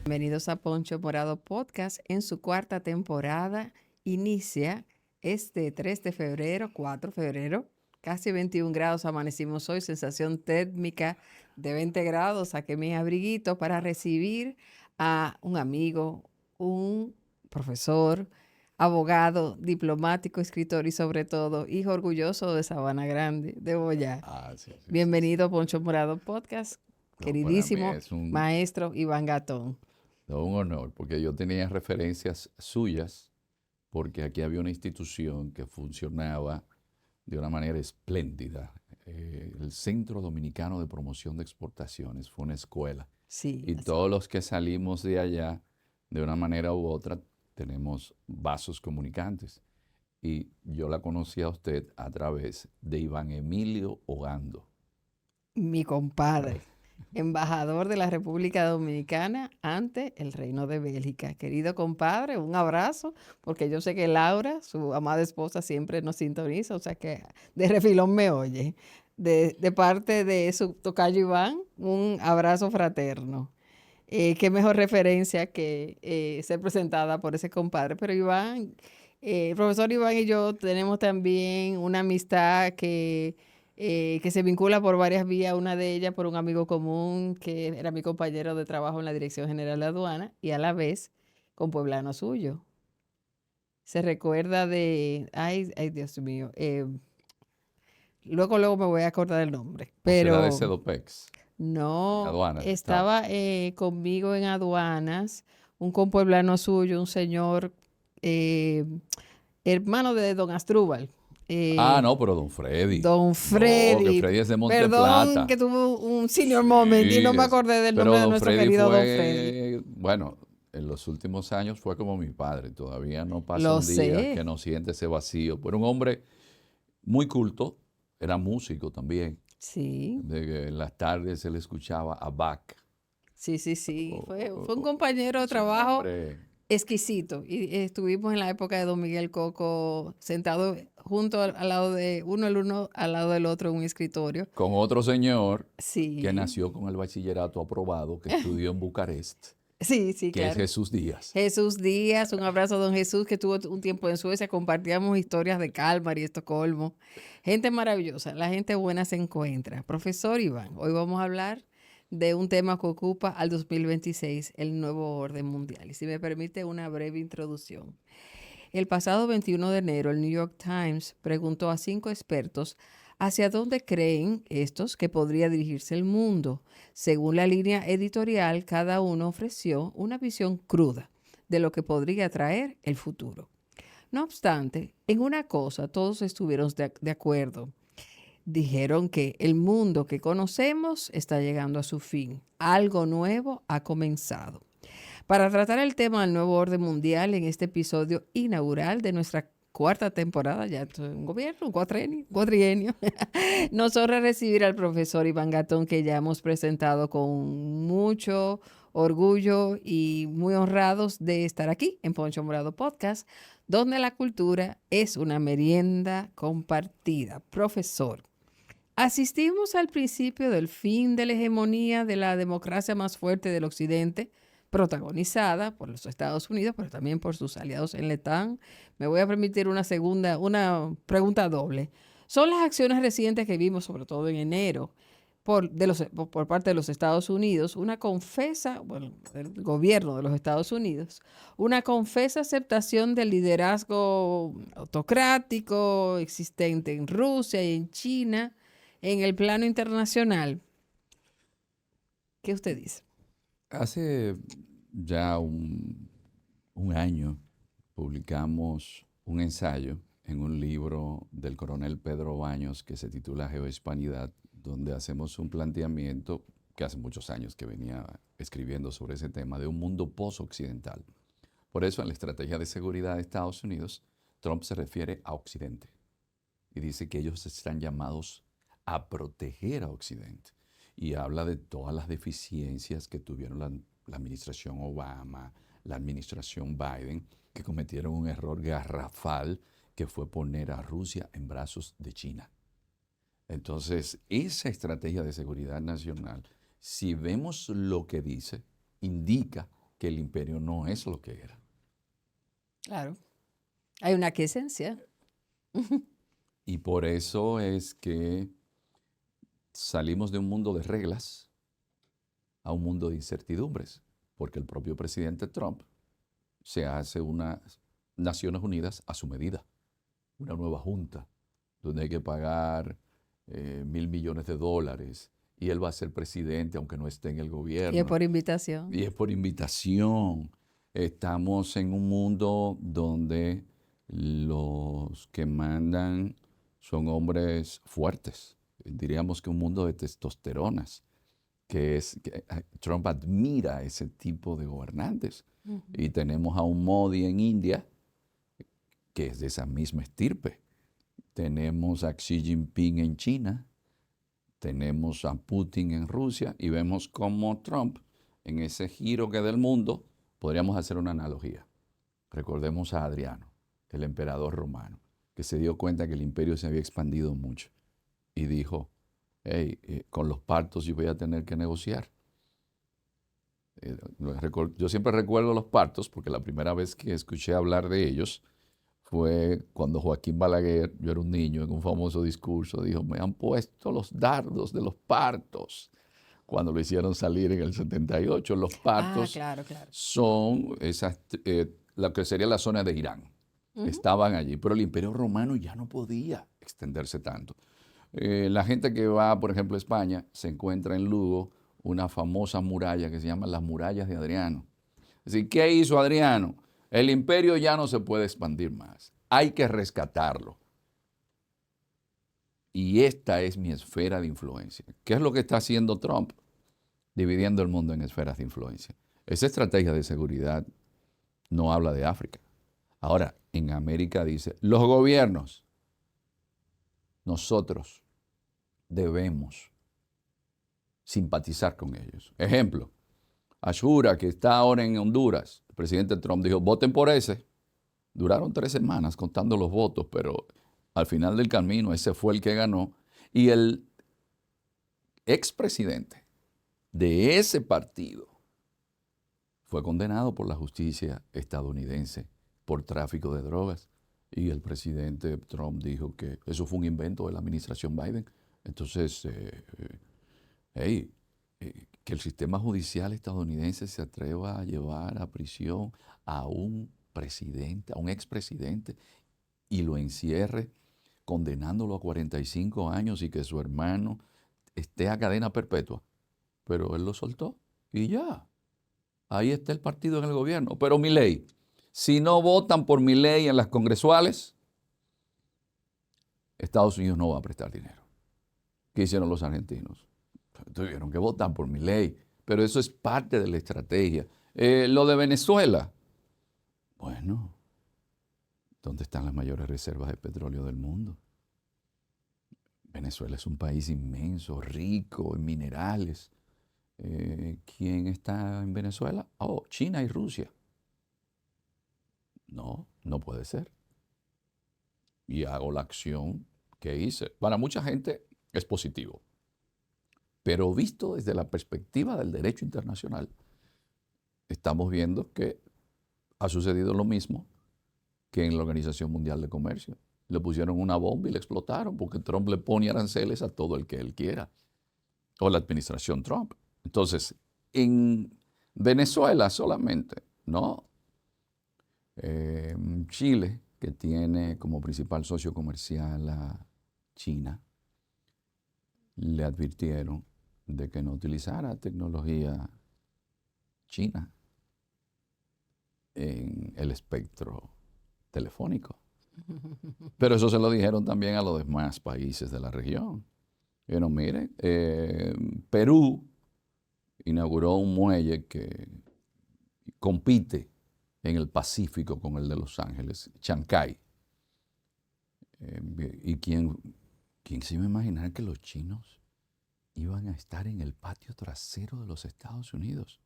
Bienvenidos a Poncho Morado Podcast. En su cuarta temporada inicia este 3 de febrero, 4 de febrero, casi 21 grados amanecimos hoy, sensación térmica de 20 grados. Saqué mi abriguito para recibir a un amigo, un profesor, abogado, diplomático, escritor y sobre todo hijo orgulloso de Sabana Grande, de Boyá. Sí. Bienvenido a Poncho Morado Podcast, No, queridísimo para mí es maestro Iván Gatón. un honor, porque yo tenía referencias suyas, porque aquí había una institución que funcionaba de una manera espléndida. El Centro Dominicano de Promoción de Exportaciones fue una escuela. Sí. Y todos los que salimos de allá, de una manera u otra, tenemos vasos comunicantes. Y yo la conocí a usted a través de Iván Emilio Ogando. Mi compadre, embajador de la República Dominicana ante el Reino de Bélgica. Querido compadre, un abrazo, porque yo sé que Laura, su amada esposa, siempre nos sintoniza, o sea que de refilón me oye. De parte de su tocayo Iván, un abrazo fraterno. Qué mejor referencia que ser presentada por ese compadre. Pero Iván, el profesor Iván y yo tenemos también una amistad que se vincula por varias vías, una de ellas por un amigo común que era mi compañero de trabajo en la Dirección General de Aduana y a la vez con pueblano suyo. Se recuerda de, ay Dios mío, luego me voy a acordar el nombre, ¿O será de pero Sedopex? no, Aduanas estaba conmigo en aduanas, un compueblano suyo, un señor eh, hermano de don Asdrúbal. No, pero don Freddy. Don No, que Freddy, Freddy es de perdón que Monteplata. tuvo un senior moment y Sí, no me acordé del pero nombre de don nuestro Freddy querido don Freddy. fue, bueno, en los últimos años fue como mi padre. Todavía no pasa Lo un día que sé, no siente ese vacío. Pero un hombre muy culto, era músico también. sí, En las tardes se le escuchaba a Bach. sí. Fue un O- compañero de es un trabajo hombre exquisito. Y estuvimos en la época de don Miguel Coco sentados junto al lado de el uno al lado del otro en un escritorio. con otro señor que Sí, nació con el bachillerato aprobado, que estudió en Bucarest, sí, que es claro. Jesús Díaz. Jesús Díaz, un abrazo a don Jesús que estuvo un tiempo en Suecia, compartíamos historias de Kalmar y Estocolmo. Gente maravillosa, la gente buena se encuentra. Profesor Iván, hoy vamos a hablar de un tema que ocupa al 2026, el nuevo orden mundial. Y si me permite una breve introducción. El pasado 21 de enero, el New York Times preguntó a 5 expertos hacia dónde creen estos que podría dirigirse el mundo. Según la línea editorial, cada uno ofreció una visión cruda de lo que podría traer el futuro. No obstante, en una cosa todos estuvieron de acuerdo. Dijeron que el mundo que conocemos está llegando a su fin. Algo nuevo ha comenzado. Para tratar el tema del nuevo orden mundial en este episodio inaugural de nuestra cuarta temporada, ya esto es un gobierno, un cuatrienio, nos honra recibir al profesor Iván Gatón, que ya hemos presentado con mucho orgullo y muy honrados de estar aquí en Poncho Morado Podcast, donde la cultura es una merienda compartida. Profesor, asistimos al principio del fin de la hegemonía de la democracia más fuerte del Occidente, protagonizada por los Estados Unidos, pero también por sus aliados en la OTAN. Me voy a permitir una pregunta doble. ¿Son las acciones recientes que vimos, sobre todo en enero, por parte de los Estados Unidos, del gobierno de los Estados Unidos, una confesa aceptación del liderazgo autocrático existente en Rusia y en China en el plano internacional? ¿Qué usted dice? Hace ya un año publicamos un ensayo en un libro del coronel Pedro Baños que se titula Geohispanidad, donde hacemos un planteamiento que hace muchos años que venía escribiendo sobre ese tema de un mundo post-occidental. Por eso en la estrategia de seguridad de Estados Unidos, Trump se refiere a Occidente y dice que ellos están llamados a proteger a Occidente. y habla de todas las deficiencias que tuvieron la administración Obama, la administración Biden, que cometieron un error garrafal que fue poner a Rusia en brazos de China. Entonces, esa estrategia de seguridad nacional, si vemos lo que dice, indica que el imperio no es lo que era. Claro. Hay una aquiescencia. Y por eso es que salimos de un mundo de reglas a un mundo de incertidumbres, porque el propio presidente Trump se hace unas Naciones Unidas a su medida, una nueva junta, donde hay que pagar $1.000 millones y él va a ser presidente aunque no esté en el Y es gobierno. por invitación. Y es por invitación. Estamos en un mundo donde los que mandan son hombres fuertes. Diríamos que un mundo de testosteronas, Trump admira ese tipo de gobernantes. Ujú. Y tenemos a un Modi en India, que es de esa misma estirpe. Tenemos a Xi Jinping en China, tenemos a Putin en Rusia y vemos cómo Trump, en ese giro que del mundo, podríamos hacer una analogía. Recordemos a Adriano, el emperador romano, que se dio cuenta que el imperio se había expandido mucho y dijo, hey, con los partos yo voy a tener que negociar. Yo siempre recuerdo los partos porque la primera vez que escuché hablar de ellos fue cuando Joaquín Balaguer, yo era un niño, en un famoso discurso, dijo, me han puesto los dardos de los partos. Cuando lo hicieron salir en el 78, los partos Claro. son lo que sería la zona de Irán. Ujú. Estaban allí, pero el Imperio Romano ya no podía extenderse tanto. La gente que va, por ejemplo, a España, se encuentra en Lugo una famosa muralla que se llama las murallas de Adriano. Es decir, ¿qué hizo Adriano? El imperio ya no se puede expandir más. Hay que rescatarlo. Y esta es mi esfera de influencia. ¿Qué es lo que está haciendo Trump? Dividiendo el mundo en esferas de influencia. Esa estrategia de seguridad no habla de África. Ahora, en América dice, los gobiernos, nosotros debemos simpatizar con ellos. Ejemplo, Ashura, que está ahora en Honduras, el presidente Trump dijo, voten por ese. Duraron 3 semanas contando los votos, pero al final del camino ese fue el que ganó. Y el expresidente de ese partido fue condenado por la justicia estadounidense por tráfico de drogas. Y el presidente Trump dijo que eso fue un invento de la administración Biden. Entonces, que el sistema judicial estadounidense se atreva a llevar a prisión a un presidente, a un expresidente, y lo encierre condenándolo a 45 años y que su hermano esté a cadena perpetua. Pero él lo soltó y ya. Ahí está el partido en el gobierno. Pero Milei, si no votan por Milei en las congresuales, Estados Unidos no va a prestar dinero. ¿Qué hicieron los argentinos? Tuvieron que votar por Milei. Pero eso es parte de la estrategia. Lo de Venezuela. Bueno, ¿dónde están las mayores reservas de petróleo del mundo? Venezuela es un país inmenso, rico en minerales. ¿Quién está en Venezuela? Oh, China y Rusia. No, no puede ser. Y hago la acción que hice. Para mucha gente es positivo. Pero visto desde la perspectiva del derecho internacional, estamos viendo que ha sucedido lo mismo que en la Organización Mundial de Comercio. Le pusieron una bomba y le explotaron porque Trump le pone aranceles a todo el que él quiera. O la administración Trump. Entonces, en Venezuela solamente, ¿no? Chile, que tiene como principal socio comercial a China, le advirtieron de que no utilizara tecnología china en el espectro telefónico. Pero eso se lo dijeron también a los demás países de la región. Bueno, miren, Perú inauguró un muelle que compite en el Pacífico con el de Los Ángeles, Chancay. ¿Y quién se iba a imaginar que los chinos iban a estar en el patio trasero de los Estados Unidos.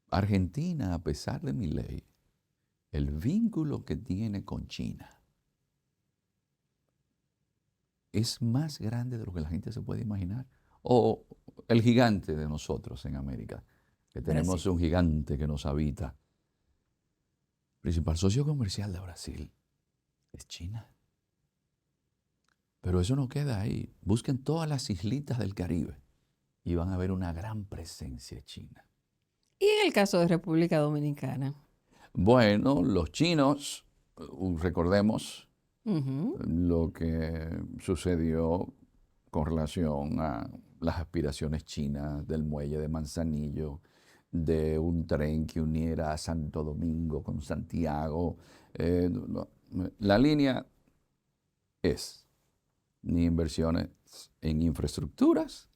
Argentina, a pesar de Milei, el vínculo que tiene con China es más grande de lo que la gente se puede imaginar. O el gigante de nosotros en América, que Brasil. tenemos un gigante que nos habita. El principal socio comercial de Brasil es China. Pero eso no queda ahí. Busquen todas las islitas del Caribe y van a ver una gran presencia china. Y en el caso de República Dominicana. Bueno, los chinos, recordemos Ujú. lo que sucedió con relación a las aspiraciones chinas del muelle de Manzanillo, de un tren que uniera a Santo Domingo con Santiago. La línea es ni inversiones en infraestructuras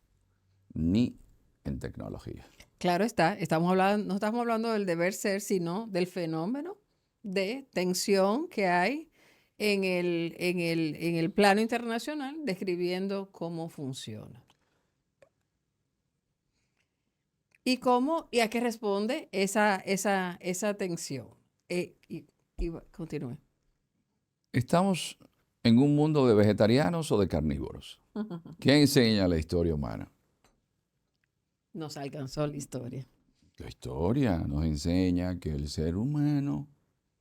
ni en tecnología. Claro está, no estamos hablando del deber ser, sino del fenómeno de tensión que hay en el plano internacional, describiendo cómo funciona. Y a qué responde esa tensión. Continúe. Estamos en un mundo de vegetarianos o de carnívoros. ¿Qué enseña la historia humana? Nos alcanzó la historia. La historia nos enseña que el ser humano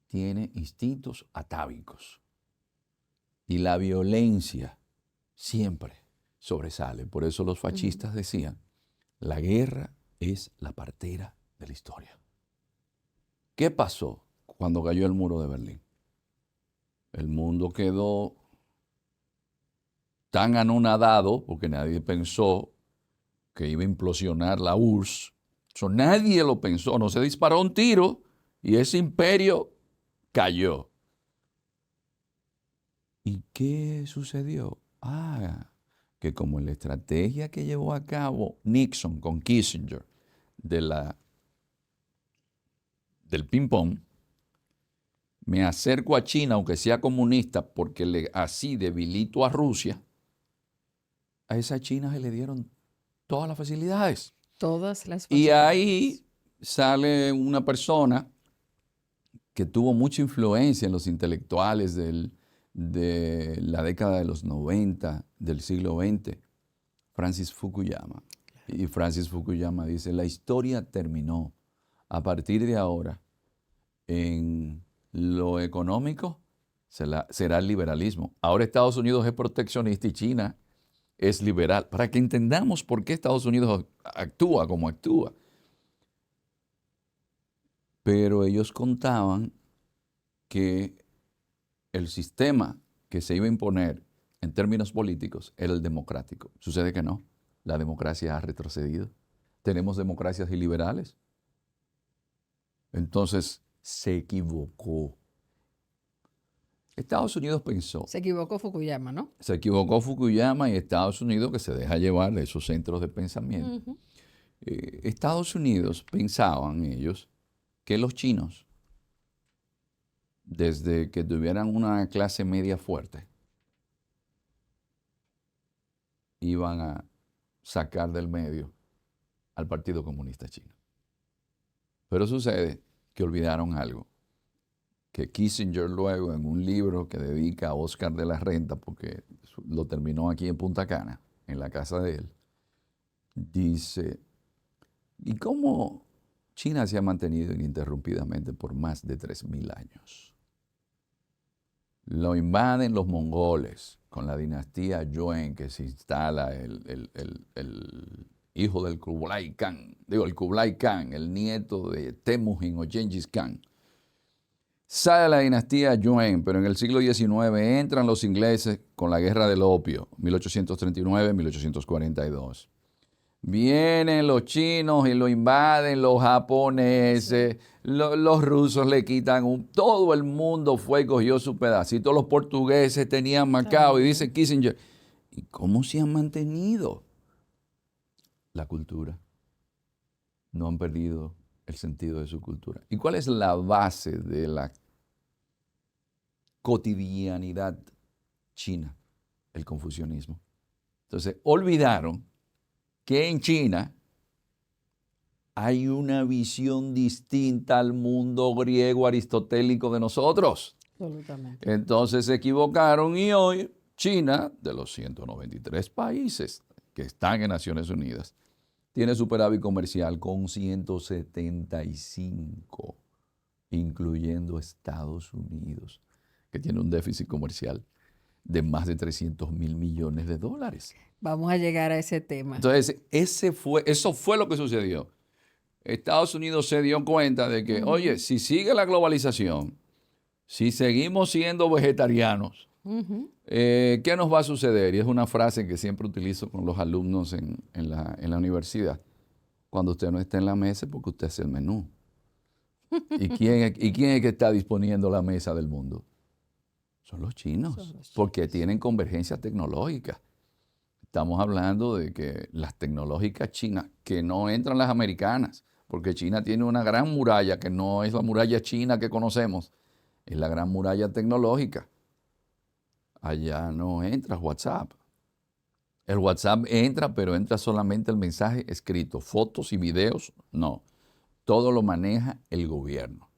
tiene instintos atávicos y la violencia siempre sobresale. Por eso los fascistas decían, la guerra es la partera de la historia. ¿Qué pasó cuando cayó el muro de Berlín? El mundo quedó tan anonadado porque nadie pensó que iba a implosionar la URSS. Eso nadie lo pensó, no se disparó un tiro y ese imperio cayó. ¿Y qué sucedió? Que como la estrategia que llevó a cabo Nixon con Kissinger del ping-pong, me acerco a China, aunque sea comunista, porque así debilito a Rusia, a esa China se le dieron todas las facilidades. Todas las Y facilidades. ahí sale una persona que tuvo mucha influencia en los intelectuales de la década de los 90 del siglo XX, Francis Fukuyama. Y Francis Fukuyama dice, la historia terminó. A partir de ahora, en lo económico será el liberalismo. Ahora Estados Unidos es proteccionista y China es liberal. Para que entendamos por qué Estados Unidos actúa como actúa. Pero ellos contaban que el sistema que se iba a imponer en términos políticos era el democrático. Sucede que no. La democracia ha retrocedido. Tenemos democracias iliberales. Entonces se equivocó. Estados Unidos pensó. Se equivocó Fukuyama, ¿no? Se equivocó Fukuyama y Estados Unidos que se deja llevar de esos centros de pensamiento. Estados Unidos pensaban ellos que los chinos, desde que tuvieran una clase media fuerte, iban a sacar del medio al Partido Comunista Chino. Pero sucede que olvidaron algo, que Kissinger luego en un libro que dedica a Oscar de la Renta, porque lo terminó aquí en Punta Cana, en la casa de él, dice, ¿y cómo China se ha mantenido ininterrumpidamente por más de 3.000 años? Lo invaden los mongoles con la dinastía Yuan, que se instala el hijo del Kublai Khan, el Kublai Khan, el nieto de Temujin o Gengis Khan. Sale la dinastía Yuan, pero en el siglo XIX entran los ingleses con la guerra del opio, 1839-1842. Vienen los chinos y lo invaden los japoneses, los rusos le quitan, todo el mundo fue y cogió su pedacito, los portugueses tenían Macao y dice Kissinger, ¿y cómo se han mantenido? La cultura. No han perdido el sentido de su cultura. ¿Y cuál es la base de la cotidianidad china? El confucianismo. Entonces, olvidaron que en China hay una visión distinta al mundo griego aristotélico de nosotros. Absolutamente. Entonces se equivocaron y hoy China, de los 193 países que están en Naciones Unidas, tiene superávit comercial con 175, incluyendo Estados Unidos, que tiene un déficit comercial de más de 300.000 millones de dólares. Vamos a llegar a ese tema. Entonces, eso fue lo que sucedió. Estados Unidos se dio cuenta de que, oye, si sigue la globalización, si seguimos siendo vegetarianos, ¿qué nos va a suceder? Y es una frase que siempre utilizo con los alumnos en la universidad. Cuando usted no está en la mesa es porque usted hace el menú. ¿Y quién es que está disponiendo la mesa del mundo? Son los chinos, porque tienen convergencia tecnológica. Estamos hablando de que las tecnológicas chinas, que no entran las americanas, porque China tiene una gran muralla, que no es la muralla china que conocemos, es la gran muralla tecnológica. Allá no entra WhatsApp. El WhatsApp entra, pero entra solamente el mensaje escrito. Fotos y videos, no. Todo lo maneja el gobierno.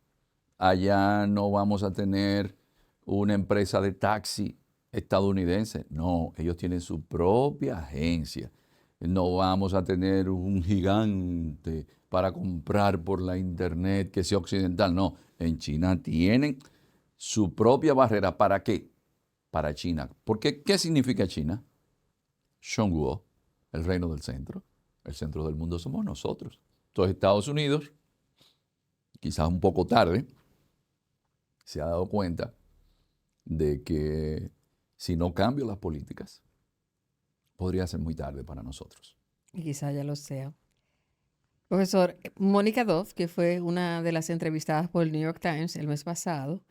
Allá no vamos a tener una empresa de taxi estadounidense. No, ellos tienen su propia agencia. No vamos a tener un gigante para comprar por la internet que sea occidental. No, en China tienen su propia barrera. ¿Para qué? Para China. Porque, ¿qué significa China? Zhongguo, el reino del centro. El centro del mundo somos nosotros. Entonces Estados Unidos, quizás un poco tarde, se ha dado cuenta de que si no cambio las políticas, podría ser muy tarde para nosotros. Y quizá ya lo sea. Profesor, Mónica Dove, que fue una de las entrevistadas por el New York Times el mes pasado,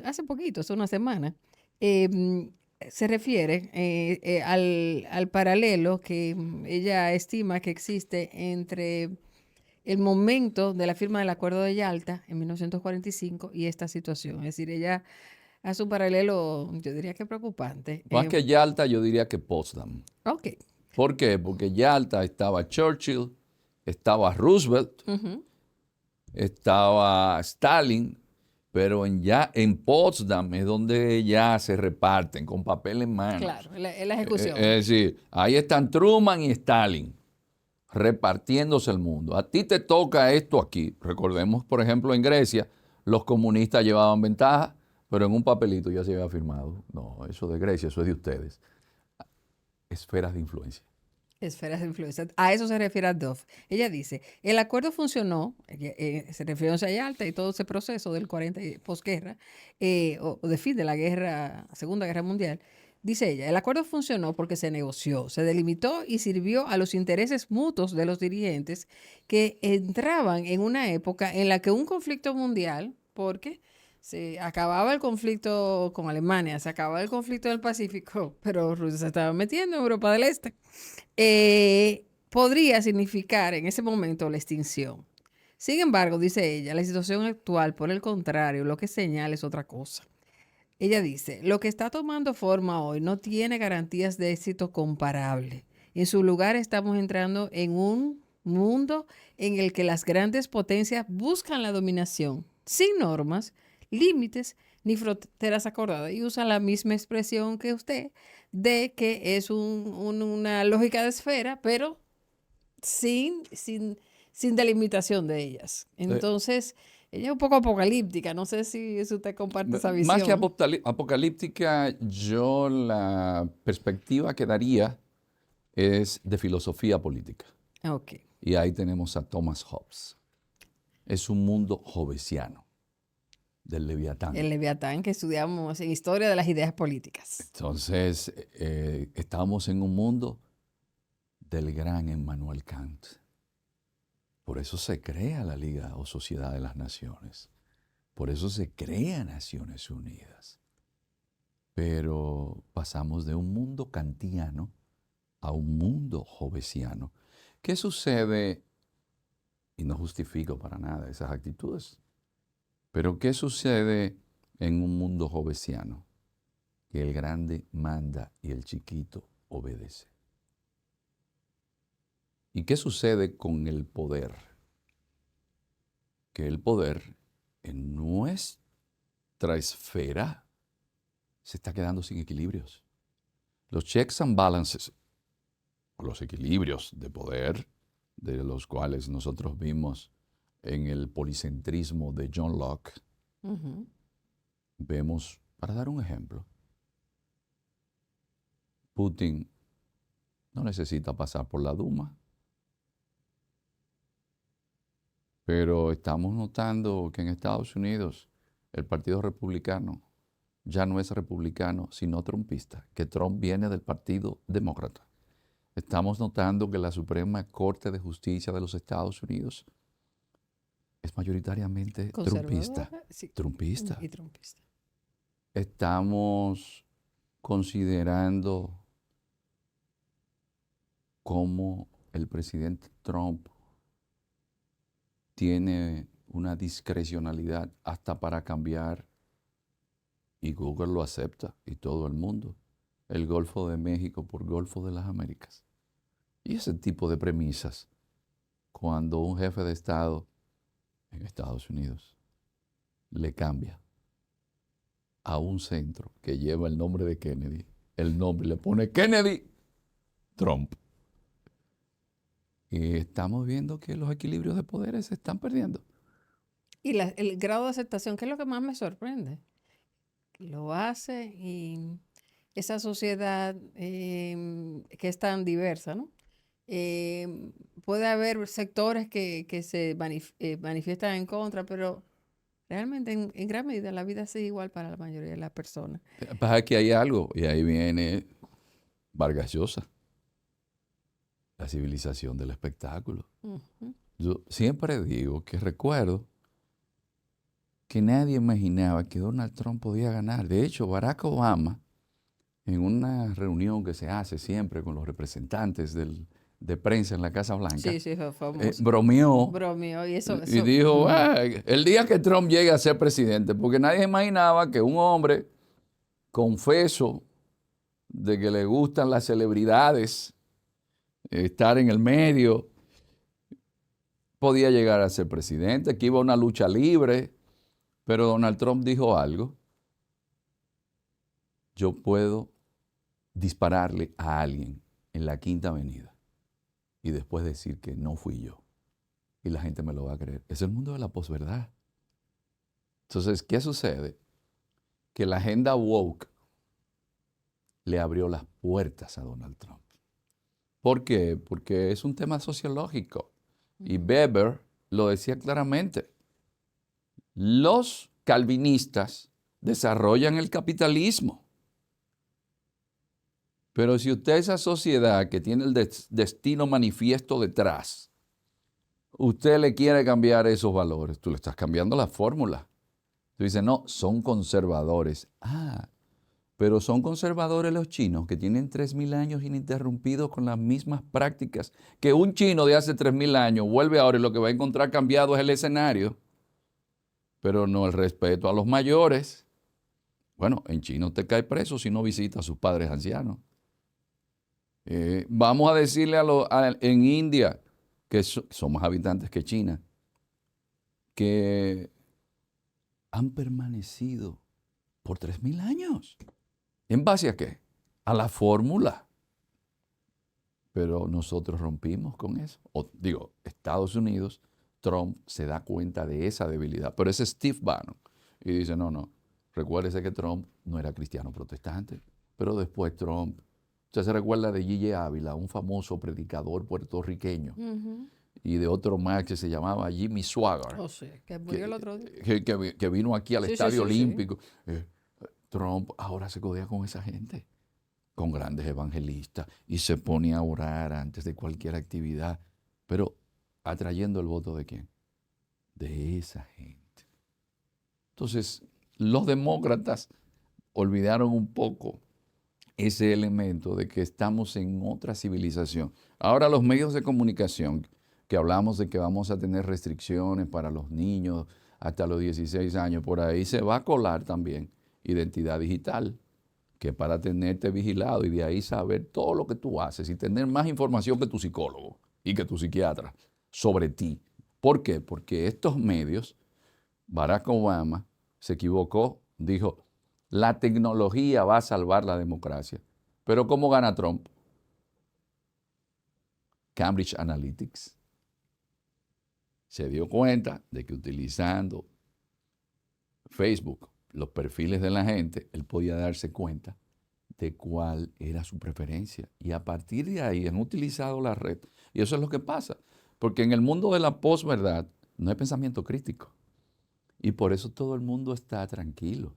hace poquito, hace una semana, se refiere al paralelo que ella estima que existe entre el momento de la firma del Acuerdo de Yalta en 1945 y esta situación. Es decir, ella hace un paralelo, yo diría que preocupante. Más que Yalta, yo diría que Potsdam. Ok. ¿Por qué? Porque Yalta estaba Churchill, estaba Roosevelt, estaba Stalin, pero en Potsdam es donde ya se reparten con papel en mano. Claro, en la ejecución. Es decir, ahí están Truman y Stalin repartiéndose el mundo. A ti te toca esto aquí. Recordemos, por ejemplo, en Grecia, los comunistas llevaban ventaja, pero en un papelito ya se había firmado. No, eso de Grecia, eso es de ustedes. Esferas de influencia. Esferas de influencia. A eso se refiere a Duff. Ella dice, el acuerdo funcionó, se refiere a Yalta y todo ese proceso del 40 posguerra, o de fin de la Segunda Guerra Mundial. Dice ella, el acuerdo funcionó porque se negoció, se delimitó y sirvió a los intereses mutuos de los dirigentes que entraban en una época en la que un conflicto mundial, porque se acababa el conflicto con Alemania, se acababa el conflicto del Pacífico, pero Rusia se estaba metiendo en Europa del Este, podría significar en ese momento la extinción. Sin embargo, dice ella, la situación actual, por el contrario, lo que señala es otra cosa. Ella dice, lo que está tomando forma hoy no tiene garantías de éxito comparable. En su lugar estamos entrando en un mundo en el que las grandes potencias buscan la dominación, sin normas, límites ni fronteras acordadas. Y usa la misma expresión que usted, de que es una lógica de esfera, pero sin delimitación de ellas. Entonces, ella es un poco apocalíptica. No sé si usted comparte esa visión. Más que apocalíptica, yo la perspectiva que daría es de filosofía política. Ok. Y ahí tenemos a Thomas Hobbes. Es un mundo hobbesiano, del Leviatán. El Leviatán que estudiamos en Historia de las Ideas Políticas. Entonces, estamos en un mundo del gran Immanuel Kant. Por eso se crea la Liga o Sociedad de las Naciones. Por eso se crea Naciones Unidas. Pero pasamos de un mundo kantiano a un mundo hobbesiano. ¿Qué sucede? Y no justifico para nada esas actitudes. Pero ¿qué sucede en un mundo hobbesiano? Que el grande manda y el chiquito obedece. ¿Y qué sucede con el poder? Que el poder en nuestra esfera se está quedando sin equilibrios. Los checks and balances, los equilibrios de poder, de los cuales nosotros vimos en el policentrismo de John Locke, vemos, para dar un ejemplo, Putin no necesita pasar por la Duma, pero estamos notando que en Estados Unidos el Partido Republicano ya no es republicano, sino trumpista, que Trump viene del Partido Demócrata. Estamos notando que la Suprema Corte de Justicia de los Estados Unidos es mayoritariamente trumpista. Sí, Trumpista. y trumpista. Estamos considerando cómo el presidente Trump tiene una discrecionalidad hasta para cambiar, y Google lo acepta, y todo el mundo, el Golfo de México por Golfo de las Américas. Y ese tipo de premisas, cuando un jefe de Estado en Estados Unidos le cambia a un centro que lleva el nombre de Kennedy, el nombre le pone Kennedy Trump. Y estamos viendo que los equilibrios de poderes se están perdiendo. Y el grado de aceptación, que es lo que más me sorprende. Lo hace y esa sociedad que es tan diversa, ¿no? Puede haber sectores que se manifiestan en contra, pero realmente en gran medida la vida sigue igual para la mayoría de las personas. Pasa que hay algo, y ahí viene Vargas Llosa, la civilización del espectáculo. Yo siempre digo que recuerdo que nadie imaginaba que Donald Trump podía ganar. De hecho, Barack Obama, en una reunión que se hace siempre con los representantes de prensa en la Casa Blanca, Sí, fue famoso. bromeó y y dijo, el día que Trump llegue a ser presidente, porque nadie imaginaba que un hombre confeso de que le gustan las celebridades, estar en el medio, podía llegar a ser presidente, que iba a una lucha libre. Pero Donald Trump dijo algo: yo puedo dispararle a alguien en la Quinta Avenida y después decir que no fui yo. Y la gente me lo va a creer. Es el mundo de la posverdad. Entonces, ¿qué sucede? Que la agenda woke le abrió las puertas a Donald Trump. ¿Por qué? Porque es un tema sociológico. Y Weber lo decía claramente. Los calvinistas desarrollan el capitalismo. Pero si usted, esa sociedad que tiene el destino manifiesto detrás, usted le quiere cambiar esos valores, tú le estás cambiando la fórmula. Tú dices, no, son conservadores. Pero son conservadores los chinos que tienen 3.000 años ininterrumpidos con las mismas prácticas, que un chino de hace 3.000 años vuelve ahora y lo que va a encontrar cambiado es el escenario, pero no el respeto a los mayores. Bueno, en China usted cae preso si no visita a sus padres ancianos. Vamos a decirle en India, que son más habitantes que China, que han permanecido por 3.000 años. ¿En base a qué? A la fórmula. Pero nosotros rompimos con eso. Estados Unidos, Trump se da cuenta de esa debilidad. Pero ese es Steve Bannon. Y dice, no, recuérdese que Trump no era cristiano protestante. Pero después Trump, usted se recuerda de Gille Ávila, un famoso predicador puertorriqueño. Y de otro más que se llamaba Jimmy Swaggart. Que murió el otro día. Que vino aquí al Estadio Olímpico. Trump ahora se codea con esa gente, con grandes evangelistas, y se pone a orar antes de cualquier actividad, pero atrayendo el voto ¿de quién? De esa gente. Entonces, los demócratas olvidaron un poco ese elemento de que estamos en otra civilización. Ahora los medios de comunicación, que hablamos de que vamos a tener restricciones para los niños hasta los 16 años, por ahí se va a colar también identidad digital, que para tenerte vigilado y de ahí saber todo lo que tú haces y tener más información que tu psicólogo. y que tu psiquiatra sobre ti. ¿Por qué? Porque estos medios, Barack Obama se equivocó, dijo, la tecnología va a salvar la democracia. Pero ¿cómo gana Trump? Cambridge Analytics se dio cuenta de que utilizando Facebook, los perfiles de la gente, él podía darse cuenta de cuál era su preferencia. Y a partir de ahí han utilizado la red. Y eso es lo que pasa. Porque en el mundo de la posverdad no hay pensamiento crítico. Y por eso todo el mundo está tranquilo.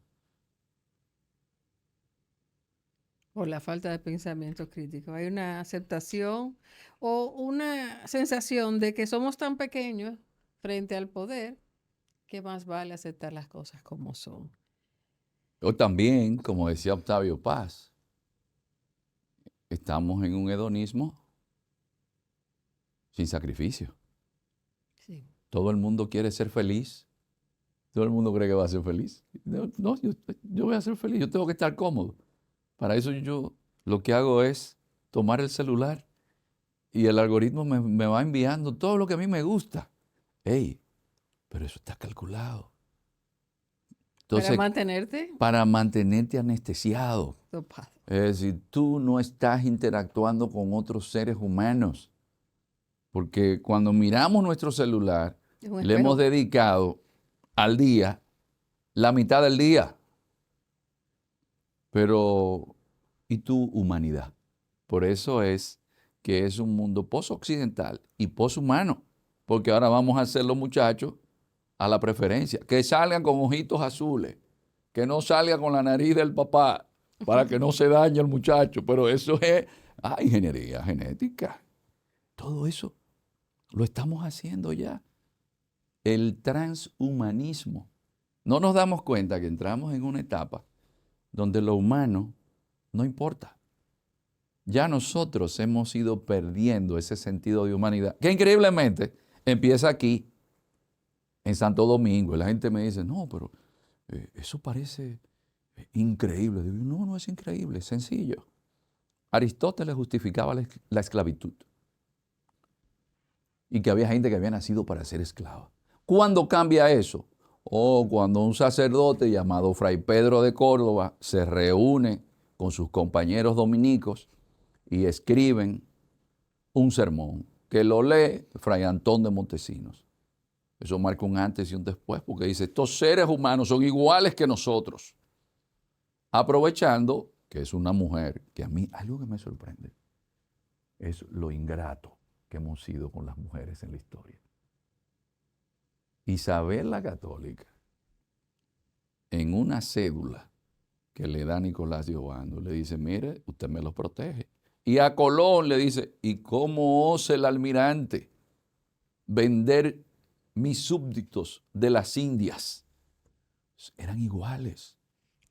Por la falta de pensamiento crítico. Hay una aceptación o una sensación de que somos tan pequeños frente al poder que más vale aceptar las cosas como son. O también, como decía Octavio Paz, estamos en un hedonismo sin sacrificio. Sí. Todo el mundo quiere ser feliz. Todo el mundo cree que va a ser feliz. No, yo voy a ser feliz. Yo tengo que estar cómodo. Para eso yo lo que hago es tomar el celular y el algoritmo me va enviando todo lo que a mí me gusta. ¡Ey! Pero eso está calculado. Para Entonces, mantenerte para mantenerte anestesiado. topado. Es decir, tú no estás interactuando con otros seres humanos. Porque cuando miramos nuestro celular, Es un le hemos espejo. dedicado al día la mitad del día. Pero, ¿y tu humanidad? Por eso es que es un mundo posoccidental y poshumano. Porque ahora vamos a hacer los muchachos a la preferencia. Que salgan con ojitos azules. Que no salga con la nariz del papá para que no se dañe el muchacho. Pero eso es ingeniería genética. Todo eso lo estamos haciendo ya. El transhumanismo. No nos damos cuenta que entramos en una etapa donde lo humano no importa. Ya nosotros hemos ido perdiendo ese sentido de humanidad, que increíblemente empieza aquí, en Santo Domingo. Y la gente me dice, no, pero eso parece increíble. Digo, no, no es increíble, es sencillo. Aristóteles justificaba la esclavitud y que había gente que había nacido para ser esclava. ¿Cuándo cambia eso? Cuando un sacerdote llamado Fray Pedro de Córdoba se reúne con sus compañeros dominicos y escriben un sermón que lo lee Fray Antón de Montesinos. Eso marca un antes y un después, porque dice, estos seres humanos son iguales que nosotros. Aprovechando que es una mujer, que a mí algo que me sorprende es lo ingrato que hemos sido con las mujeres en la historia. Isabel la Católica, en una cédula que le da Nicolás de Obando, le dice, mire, usted me los protege. Y a Colón le dice, ¿y cómo osa el almirante vender mis súbditos de las Indias? Eran iguales.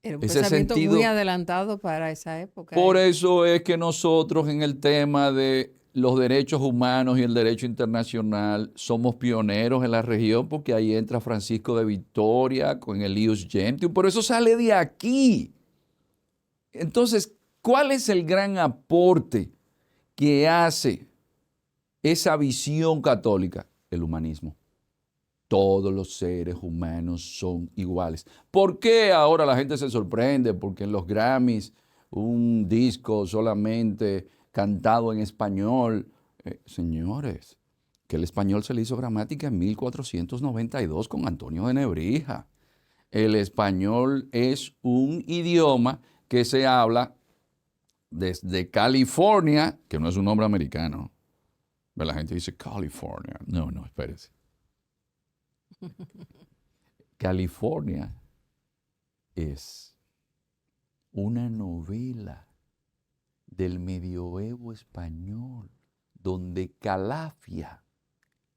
Era un Ese pensamiento muy sentido. adelantado para esa época. Por eso es que nosotros en el tema de los derechos humanos y el derecho internacional somos pioneros en la región, porque ahí entra Francisco de Vitoria con el Ius Gentium. Por eso sale de aquí. Entonces, ¿cuál es el gran aporte que hace esa visión católica? El humanismo. Todos los seres humanos son iguales. ¿Por qué ahora la gente se sorprende? Porque en los Grammys un disco solamente cantado en español. Señores, que el español se le hizo gramática en 1492 con Antonio de Nebrija. El español es un idioma que se habla desde California, que no es un nombre americano. La gente dice California. No, espérese. California es una novela del medioevo español, donde Calafia,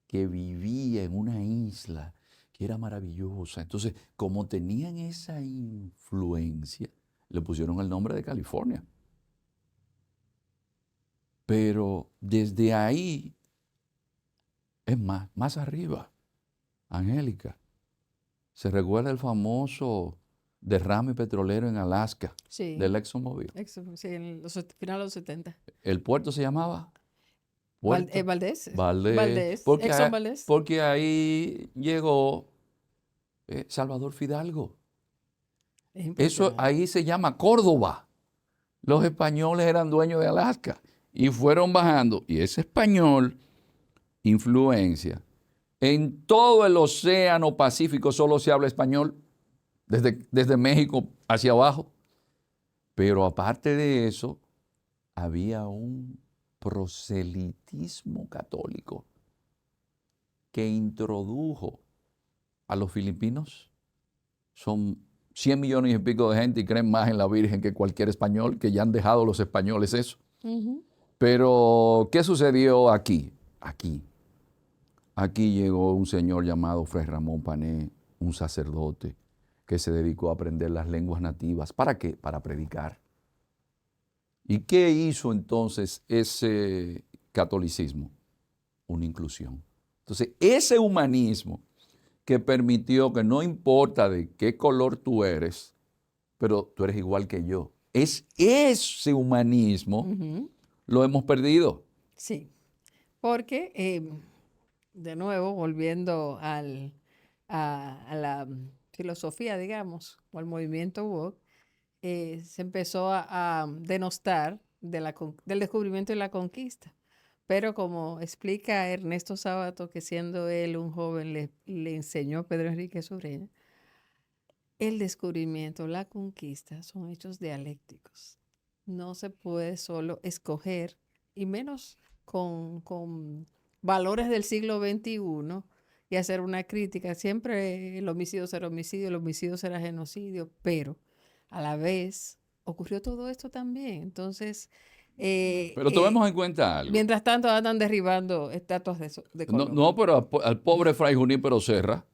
que vivía en una isla que era maravillosa, entonces como tenían esa influencia, le pusieron el nombre de California. Pero desde ahí, es más arriba, Angélica, se recuerda el famoso derrame petrolero en Alaska, Sí, del ExxonMobil. sí, en los finales de los 70. El puerto se llamaba Puerto Valdés. Valdés, Valdés. Exxon Valdés. porque ahí llegó Salvador Fidalgo. Es Eso impresionante. ahí se llama Córdoba. Los españoles eran dueños de Alaska y fueron bajando. Y ese español influencia. En todo el océano Pacífico solo se habla español, desde México hacia abajo. Pero aparte de eso, había un proselitismo católico que introdujo a los filipinos. Son 100 millones y pico de gente y creen más en la Virgen que cualquier español, que ya han dejado los españoles eso. Ujú. Pero, ¿qué sucedió aquí? Aquí llegó un señor llamado Fray Ramón Pané, un sacerdote que se dedicó a aprender las lenguas nativas. ¿Para qué? Para predicar. ¿Y qué hizo entonces ese catolicismo? Una inclusión. Entonces, ese humanismo que permitió que no importa de qué color tú eres, pero tú eres igual que yo. Es ese humanismo, Ujú. lo hemos perdido. Sí, porque, de nuevo, volviendo a la filosofía, digamos, o al movimiento woke, se empezó a denostar del descubrimiento y la conquista. Pero como explica Ernesto Sábato, que siendo él un joven le enseñó a Pedro Enrique Sureña, el descubrimiento, la conquista son hechos dialécticos. No se puede solo escoger, y menos con valores del siglo XXI, y hacer una crítica. Siempre el homicidio será genocidio, pero a la vez ocurrió todo esto también. Entonces, Pero tomemos en cuenta algo. mientras tanto andan derribando estatuas de No, Colón. pero al pobre Fray Junípero Serra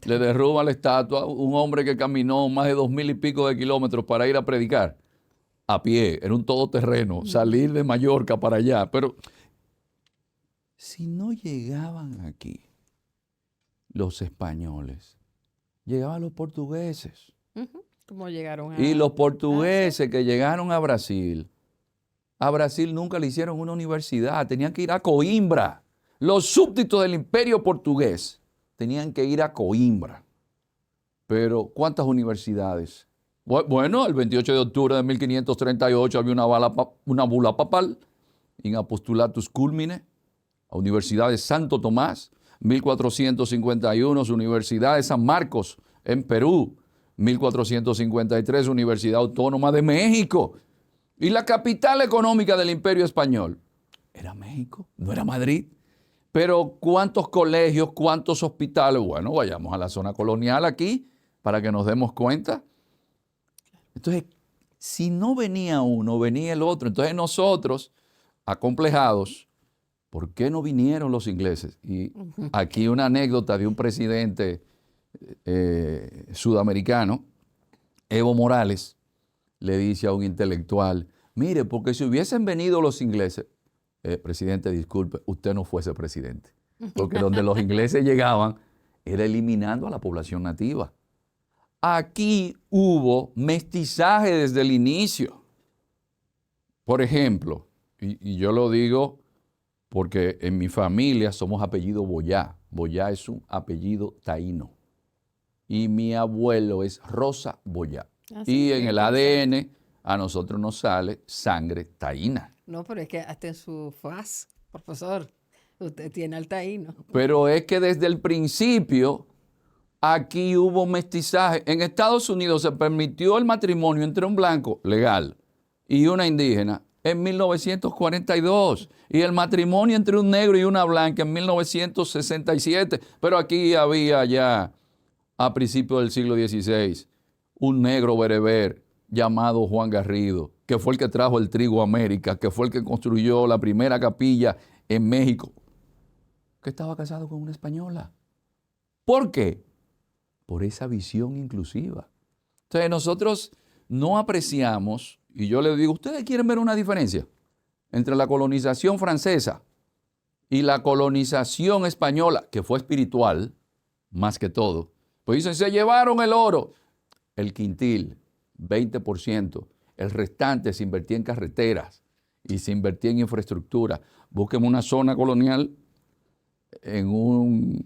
le derruban la estatua, un hombre que caminó más de 2000 y pico de kilómetros para ir a predicar a pie, en un todoterreno, salir de Mallorca para allá. Pero si no llegaban aquí los españoles, llegaban los portugueses. Ujú. ¿Cómo llegaron Y a los Asia? portugueses que llegaron a Brasil nunca le hicieron una universidad, tenían que ir a Coimbra. Los súbditos del imperio portugués tenían que ir a Coimbra. Pero, ¿cuántas universidades? Bueno, el 28 de octubre de 1538 había una bula papal in apostolatus culmine, la Universidad de Santo Tomás, 1451, Universidad de San Marcos en Perú, 1453, Universidad Autónoma de México. Y la capital económica del Imperio Español era México, no era Madrid. Pero ¿cuántos colegios, cuántos hospitales? Bueno, vayamos a la zona colonial aquí para que nos demos cuenta. Entonces, si no venía uno, venía el otro. Entonces nosotros, acomplejados, ¿por qué no vinieron los ingleses? Y aquí una anécdota de un presidente sudamericano, Evo Morales, le dice a un intelectual, mire, porque si hubiesen venido los ingleses, presidente, disculpe, usted no fuese presidente. Porque donde los ingleses llegaban era eliminando a la población nativa. Aquí hubo mestizaje desde el inicio. Por ejemplo, y yo lo digo porque en mi familia somos apellido Boyá. Boyá es un apellido taíno. Y mi abuelo es Rosa Boyá. Sí, Y en qué el interesante. ADN a nosotros nos sale sangre taína. No, pero es que hasta en su faz, profesor, usted tiene al taíno. Pero es que desde el principio aquí hubo mestizaje. En Estados Unidos se permitió el matrimonio entre un blanco legal y una indígena en 1942 y el matrimonio entre un negro y una blanca en 1967. Pero aquí había ya a principios del siglo XVI un negro bereber llamado Juan Garrido, que fue el que trajo el trigo a América, que fue el que construyó la primera capilla en México, que estaba casado con una española. ¿Por qué? Por esa visión inclusiva. Entonces nosotros no apreciamos, y yo les digo, ¿ustedes quieren ver una diferencia entre la colonización francesa y la colonización española, que fue espiritual, más que todo? Pues dicen, se llevaron el oro, el quintil, 20%, el restante se invertía en carreteras y se invertía en infraestructura. Busquemos una zona colonial en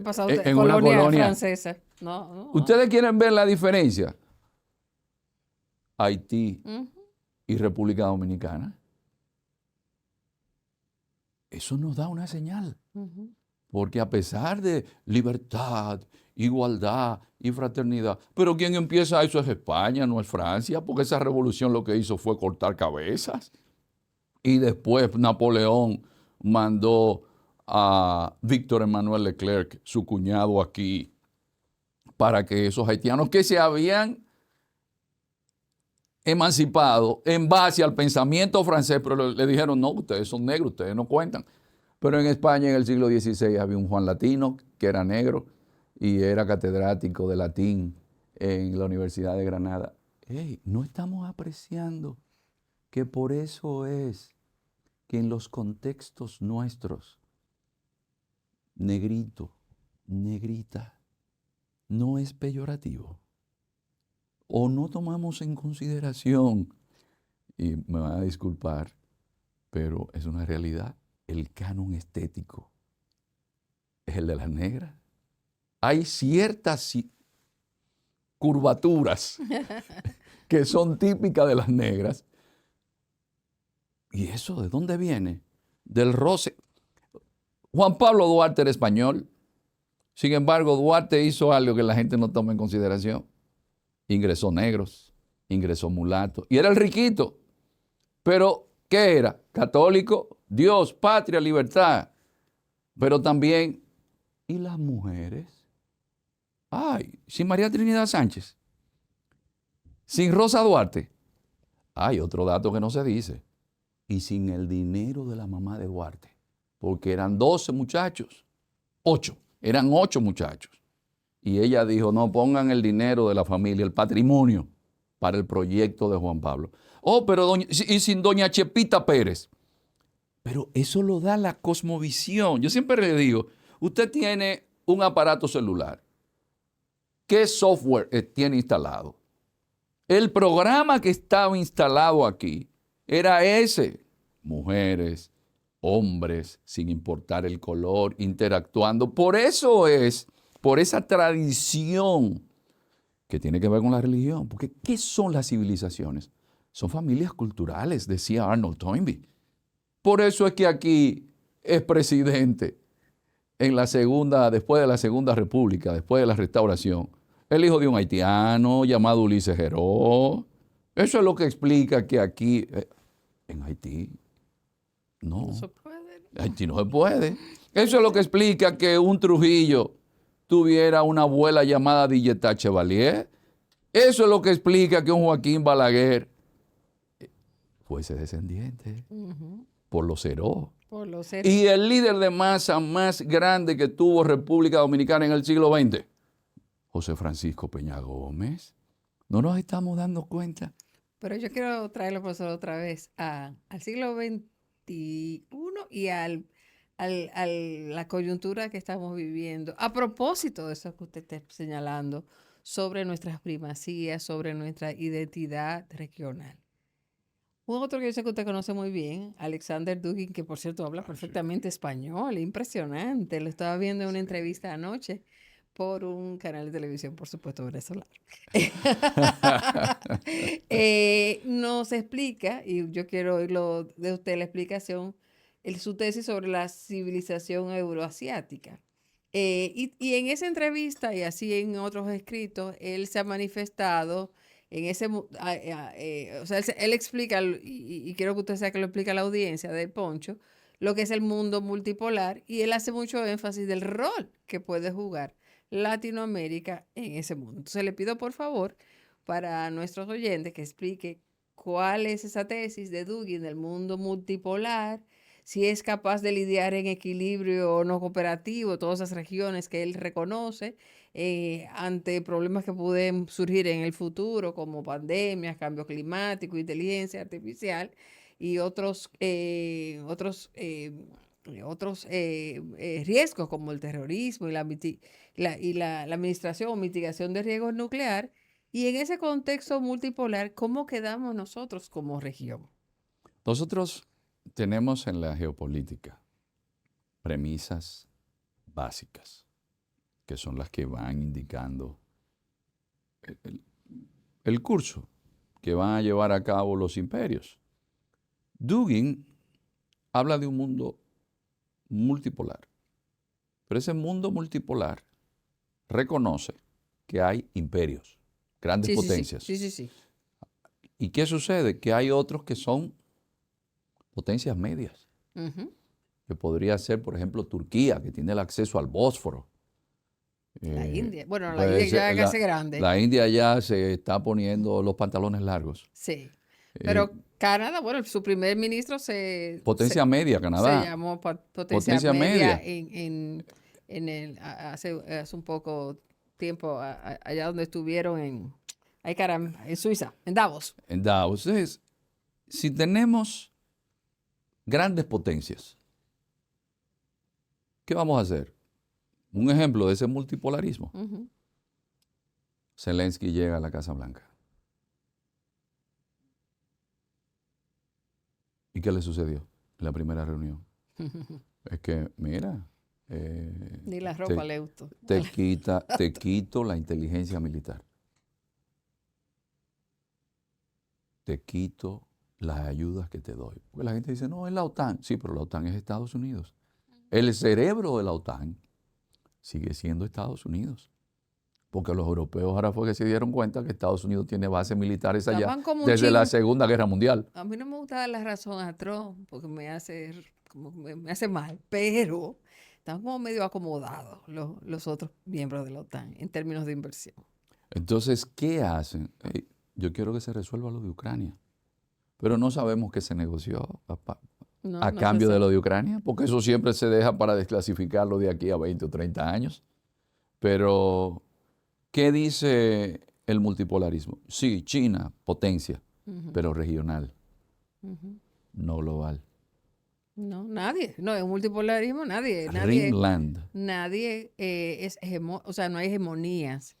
pasado en una colonia colonia. francesa. No. ¿Ustedes quieren ver la diferencia? Haití y República Dominicana. Eso nos da una señal. Porque a pesar de libertad, igualdad y fraternidad, pero quien empieza eso es España, no es Francia, porque esa revolución lo que hizo fue cortar cabezas. Y después Napoleón mandó a Víctor Emmanuel Leclerc, su cuñado, aquí, para que esos haitianos que se habían emancipado en base al pensamiento francés, pero le dijeron, no, ustedes son negros, ustedes no cuentan. Pero en España en el siglo XVI había un Juan Latino que era negro y era catedrático de latín en la Universidad de Granada. Hey, no estamos apreciando que por eso es que en los contextos nuestros, negrito, negrita, no es peyorativo. O no tomamos en consideración, y me van a disculpar, pero es una realidad, el canon estético es el de las negras. Hay ciertas curvaturas que son típicas de las negras. ¿Y eso de dónde viene? Del roce. Juan Pablo Duarte era español. Sin embargo, Duarte hizo algo que la gente no toma en consideración. Ingresó negros, ingresó mulatos. Y era el riquito. Pero, ¿qué era? Católico, Dios, patria, libertad. Pero también, ¿y las mujeres? Ay, sin María Trinidad Sánchez. Sin Rosa Duarte. Hay otro dato que no se dice. Y sin el dinero de la mamá de Duarte. Porque eran 12 muchachos. 8. Eran 8 muchachos. Y ella dijo, no, pongan el dinero de la familia, el patrimonio, para el proyecto de Juan Pablo. Oh, pero y sin doña Chepita Pérez. Pero eso lo da la cosmovisión. Yo siempre le digo, usted tiene un aparato celular. ¿Qué software tiene instalado? El programa que estaba instalado aquí era ese. Mujeres, hombres, sin importar el color, interactuando. Por eso es, por esa tradición que tiene que ver con la religión. Porque, ¿qué son las civilizaciones? Son familias culturales, decía Arnold Toynbee. Por eso es que aquí es presidente en la segunda, después de la Segunda República, después de la Restauración, el hijo de un haitiano llamado Ulises Geró. Eso es lo que explica que aquí, en Haití, no se puede. Haití no se puede. Eso es lo que explica que un Trujillo tuviera una abuela llamada Dilleta Chevalier. Eso es lo que explica que un Joaquín Balaguer fuese descendiente por los Ceró. Y el líder de masa más grande que tuvo República Dominicana en el siglo XX, José Francisco Peña Gómez. ¿No nos estamos dando cuenta? Pero yo quiero traerlo, profesor, otra vez al siglo XXI y a la coyuntura que estamos viviendo. A propósito de eso que usted está señalando, sobre nuestras primacías, sobre nuestra identidad regional. Un otro que yo sé que usted conoce muy bien, Alexander Dugin, que por cierto habla perfectamente español, impresionante. Lo estaba viendo en una entrevista anoche por un canal de televisión, por supuesto, venezolano. Nos explica, y yo quiero oírlo de usted, la explicación, su tesis sobre la civilización euroasiática. Y en esa entrevista y así en otros escritos, él se ha manifestado en ese, o sea, él explica, y quiero que usted sea que lo explique a la audiencia de Poncho, lo que es el mundo multipolar, y él hace mucho énfasis del rol que puede jugar Latinoamérica en ese mundo. Entonces le pido por favor para nuestros oyentes que explique cuál es esa tesis de Dugin del mundo multipolar, si es capaz de lidiar en equilibrio no cooperativo todas esas regiones que él reconoce ante problemas que pueden surgir en el futuro como pandemias, cambio climático, inteligencia artificial y otros riesgos como el terrorismo y la administración o mitigación de riesgos nuclear. Y en ese contexto multipolar, ¿cómo quedamos nosotros como región? Nosotros tenemos en la geopolítica premisas básicas, que son las que van indicando el, el curso que van a llevar a cabo los imperios. Dugin habla de un mundo multipolar, pero ese mundo multipolar reconoce que hay imperios, grandes Sí, sí, sí, potencias. sí, sí, sí. ¿Y qué sucede? Que hay otros que son potencias medias, Ujú. que podría ser, por ejemplo, Turquía, que tiene el acceso al Bósforo. La Eh, India. Bueno, la India pues, ya casi grande. la India ya se está poniendo los pantalones largos. Sí. Eh, Pero Canadá, bueno, su primer ministro Potencia media, se Canadá. llamó potencia Potencia media media. hace un poco tiempo, allá donde estuvieron ay caramba, en Suiza, en Davos. En Davos. Entonces, si tenemos grandes potencias, ¿qué vamos a hacer? Un ejemplo de ese multipolarismo. Ujú. Zelensky llega a la Casa Blanca. ¿Y qué le sucedió en la primera reunión? Es que, mira, Ni la ropa le gustó. te quito la inteligencia militar. Te quito las ayudas que te doy. Porque la gente dice, no, es la OTAN. Sí, pero la OTAN es Estados Unidos. El cerebro de la OTAN sigue siendo Estados Unidos. Porque los europeos ahora fue que se dieron cuenta que Estados Unidos tiene bases militares allá Estaban como un desde la chin. Segunda Guerra Mundial. A mí no me gusta dar la razón a Trump porque me hace mal, pero están como medio acomodados los otros miembros de la OTAN en términos de inversión. Entonces, ¿qué hacen? Hey, yo quiero que se resuelva lo de Ucrania. Pero no sabemos qué se negoció No, a no se cambio de sabe. lo de Ucrania, porque eso siempre se deja para desclasificarlo de aquí a 20 o 30 años. Pero, ¿qué dice el multipolarismo? Sí, China, potencia, Ujú, pero regional, ujú. no global. No, nadie, no, es multipolarismo, Ringland. nadie o sea, no hay hegemonías.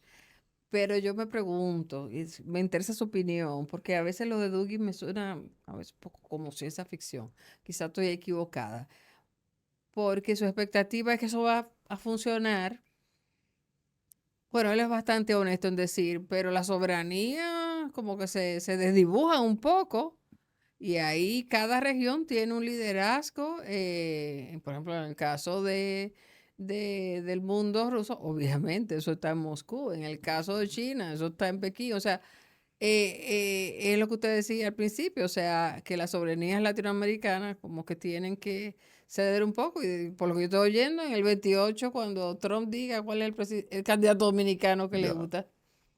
Pero yo me pregunto, me interesa su opinión, porque a veces lo de Dugin me suena a veces un poco como ciencia ficción. Quizá estoy equivocada, porque su expectativa es que eso va a funcionar. Bueno, él es bastante honesto en decir, pero la soberanía como que se desdibuja un poco y ahí cada región tiene un liderazgo. Por ejemplo, en el caso del mundo ruso, obviamente eso está en Moscú. En el caso de China, eso está en Pekín. O sea, es lo que usted decía al principio, o sea, que las soberanías latinoamericanas como que tienen que ceder un poco y por lo que yo estoy oyendo, en el 28, cuando Trump diga cuál es el candidato dominicano que le Ya, gusta,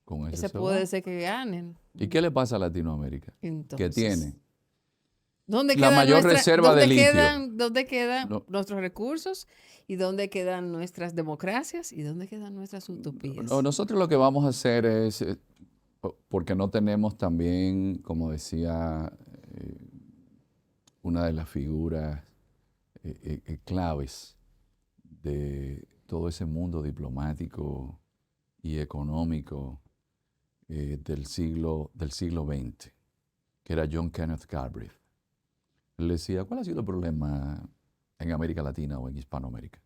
con ese ese se puede va. ser que ganen. ¿Y qué le pasa a Latinoamérica? Que Entonces, tiene la queda mayor reserva de litio. dónde quedan No, nuestros recursos y dónde quedan nuestras democracias y dónde quedan nuestras utopías? nosotros lo que vamos a hacer es, porque no tenemos también, como decía una de las figuras claves de todo ese mundo diplomático y económico del siglo XX, que era John Kenneth Galbraith. Él decía, ¿cuál ha sido el problema en América Latina o en Hispanoamérica?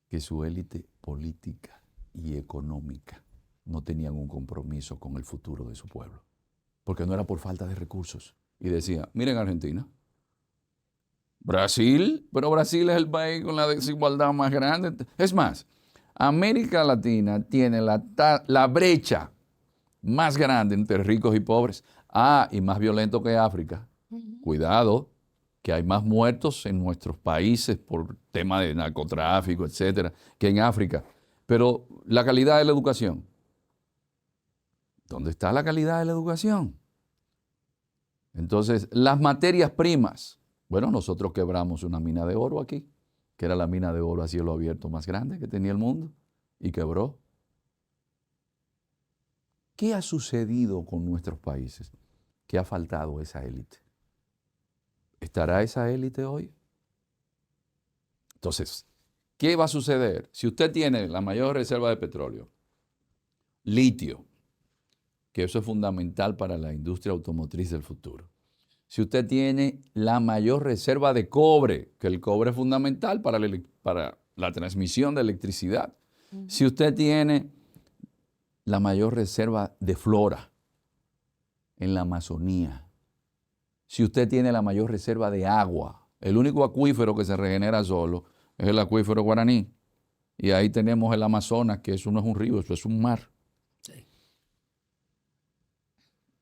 Que su élite política y económica no tenían un compromiso con el futuro de su pueblo, porque no era por falta de recursos. Y decía, miren Argentina, Brasil, pero Brasil es el país con la desigualdad más grande. Es más, América Latina tiene la brecha más grande entre ricos y pobres. Ah, y más violento que África. Ujú. Cuidado, que hay más muertos en nuestros países por tema de narcotráfico, etcétera, que en África. Pero la calidad de la educación. ¿Dónde está la calidad de la educación? Entonces, las materias primas. Bueno, nosotros quebramos una mina de oro aquí, que era la mina de oro a cielo abierto más grande que tenía el mundo, y quebró. ¿Qué ha sucedido con nuestros países? ¿Qué ha faltado esa élite? ¿Estará esa élite hoy? Entonces, ¿qué va a suceder? Si usted tiene la mayor reserva de petróleo, litio, que eso es fundamental para la industria automotriz del futuro, si usted tiene la mayor reserva de cobre, que el cobre es fundamental para la transmisión de electricidad, si usted tiene la mayor reserva de flora en la Amazonía, si usted tiene la mayor reserva de agua, el único acuífero que se regenera solo es el acuífero Guaraní. Y ahí tenemos el Amazonas, que eso no es un río, eso es un mar. Sí.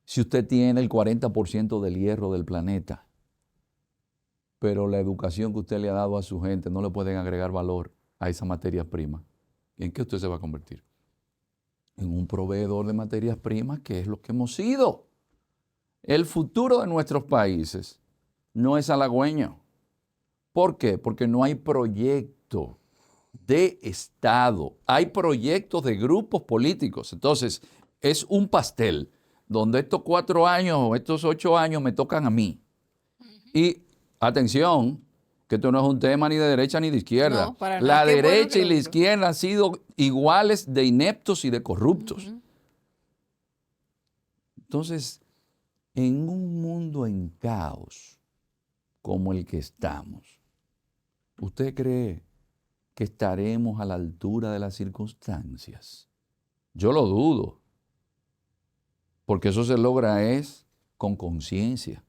Si usted tiene el 40% del hierro del planeta, pero la educación que usted le ha dado a su gente no le pueden agregar valor a esa materia prima, ¿en qué usted se va a convertir? En un proveedor de materias primas, que es lo que hemos sido. El futuro de nuestros países no es halagüeño. ¿Por qué? Porque no hay proyecto de Estado, hay proyectos de grupos políticos. Entonces, es un pastel donde estos 4 años o estos 8 años me tocan a mí. Y atención, que esto no es un tema ni de derecha ni de izquierda. No, para nada. La Qué bueno que derecha y lo la digo. izquierda han sido iguales de ineptos y de corruptos. Entonces, en un mundo en caos como el que estamos, ¿usted cree que estaremos a la altura de las circunstancias? Yo lo dudo, porque eso se logra es con conciencia.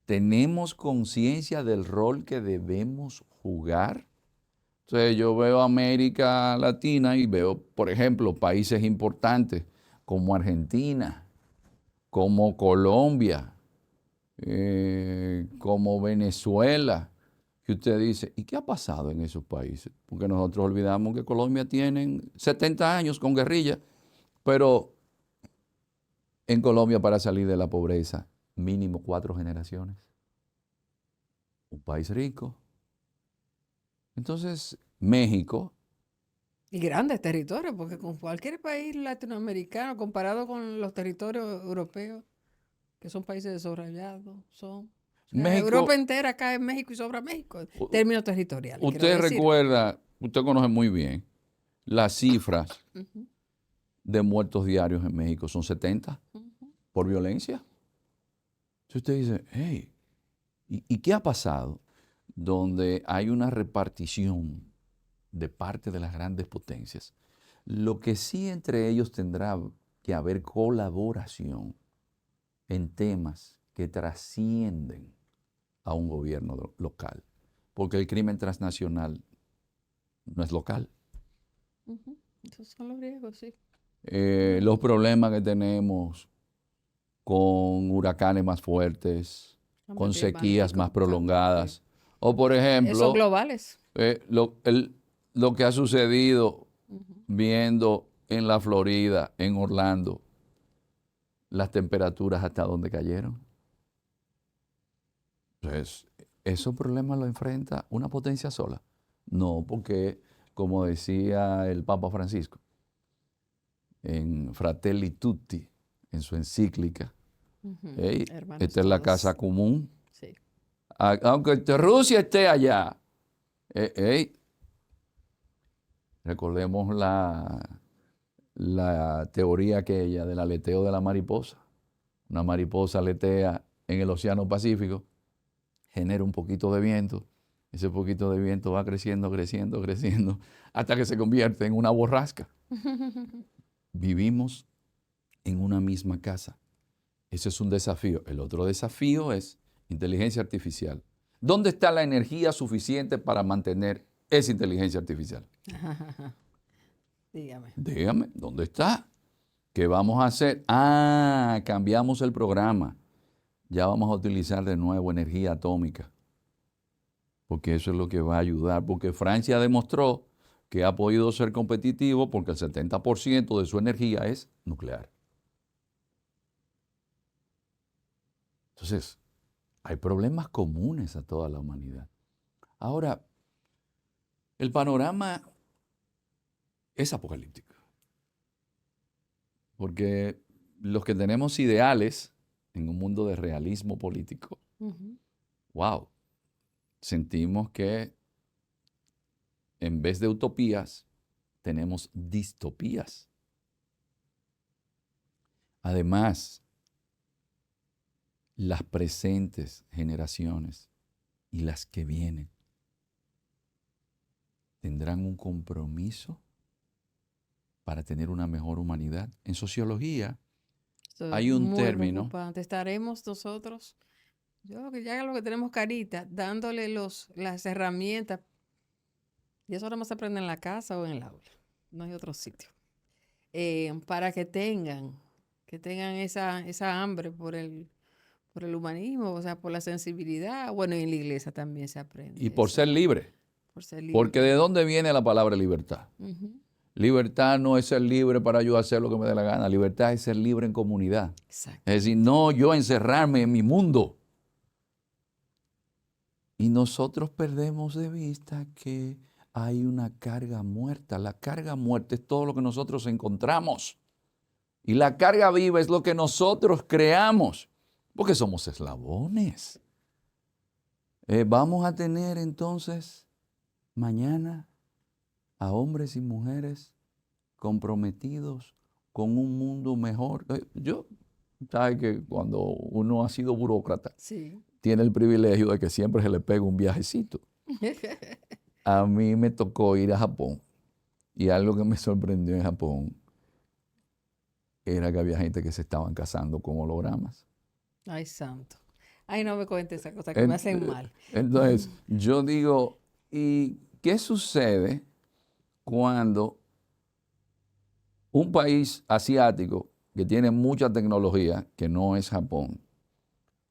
¿Tenemos conciencia del rol que debemos jugar? Entonces yo veo América Latina y veo, por ejemplo, países importantes como Argentina, como Colombia, como Venezuela, que usted dice, ¿y qué ha pasado en esos países? Porque nosotros olvidamos que Colombia tiene 70 años con guerrilla, pero en Colombia para salir de la pobreza, mínimo 4 generaciones. Un país rico. Entonces, México, Y grandes territorios, porque con cualquier país latinoamericano, comparado con los territorios europeos, que son países desarrollados, son. O sea, Europa México, entera cae en México y sobra México, en términos territoriales, quiero usted decir. recuerda, usted conoce muy bien las cifras Ujú, de muertos diarios en México, son 70 ujú. por violencia. Entonces usted dice, hey, ¿y qué ha pasado? Donde hay una repartición de parte de las grandes potencias. Lo que sí entre ellos tendrá que haber colaboración en temas que trascienden a un gobierno local, porque el crimen transnacional no es local. Ujú. Esos son los riesgos, sí. Los problemas que tenemos con huracanes más fuertes, Cambio con sequías más climático, sí. prolongadas, o por Esos ejemplo, globales. lo que ha sucedido Ujú. viendo en la Florida, en Orlando, las temperaturas hasta donde cayeron. Entonces, ¿esos problemas los enfrenta una potencia sola? No, porque, como decía el Papa Francisco, en Fratelli Tutti, en su encíclica, Ujú. "Hey, Hermanos esta es la casa todos. común. Sí. Aunque Rusia esté allá, hey, recordemos la teoría aquella del aleteo de la mariposa. Una mariposa aletea en el Océano Pacífico, genera un poquito de viento, ese poquito de viento va creciendo, creciendo, creciendo, hasta que se convierte en una borrasca. Vivimos en una misma casa. Ese es un desafío. El otro desafío es inteligencia artificial. ¿Dónde está la energía suficiente para mantener esa inteligencia artificial? Dígame. Dígame, ¿dónde está? ¿Qué vamos a hacer? Cambiamos el programa. Ya vamos a utilizar de nuevo energía atómica, porque eso es lo que va a ayudar, porque Francia demostró que ha podido ser competitivo porque el 70% de su energía es nuclear. Entonces, hay problemas comunes a toda la humanidad. Ahora, el panorama es apocalíptico, porque los que tenemos ideales en un mundo de realismo político, Ujú. wow, sentimos que en vez de utopías, tenemos distopías. Además, las presentes generaciones y las que vienen tendrán un compromiso para tener una mejor humanidad. En sociología Eso es hay un muy término, preocupante. Estaremos nosotros, yo creo que ya lo que tenemos carita, dándole las herramientas, y eso nada más se aprende en la casa o en el aula, no hay otro sitio, para que tengan esa hambre por el humanismo, o sea, por la sensibilidad. Bueno, y en la iglesia también se y aprende por eso, ser libre, por ser porque libre. ¿de dónde viene la palabra libertad? Ujú. Libertad no es ser libre para yo hacer lo que me dé la gana, libertad es ser libre en comunidad. Es decir, Exactamente. no yo encerrarme en mi mundo. Y nosotros perdemos de vista que hay una carga muerta. La carga muerta es todo lo que nosotros encontramos. Y la carga viva es lo que nosotros creamos, porque somos eslabones. Vamos a tener entonces mañana a hombres y mujeres comprometidos con un mundo mejor. Sabes que cuando uno ha sido burócrata, Sí. tiene el privilegio de que siempre se le pega un viajecito. A mí me tocó ir a Japón y algo que me sorprendió en Japón era que había gente que se estaban casando con hologramas. Ay, santo. Ay, no me cuentes esa cosa que me hacen Ent- mal. Entonces, yo digo, ¿y qué sucede cuando un país asiático que tiene mucha tecnología, que no es Japón,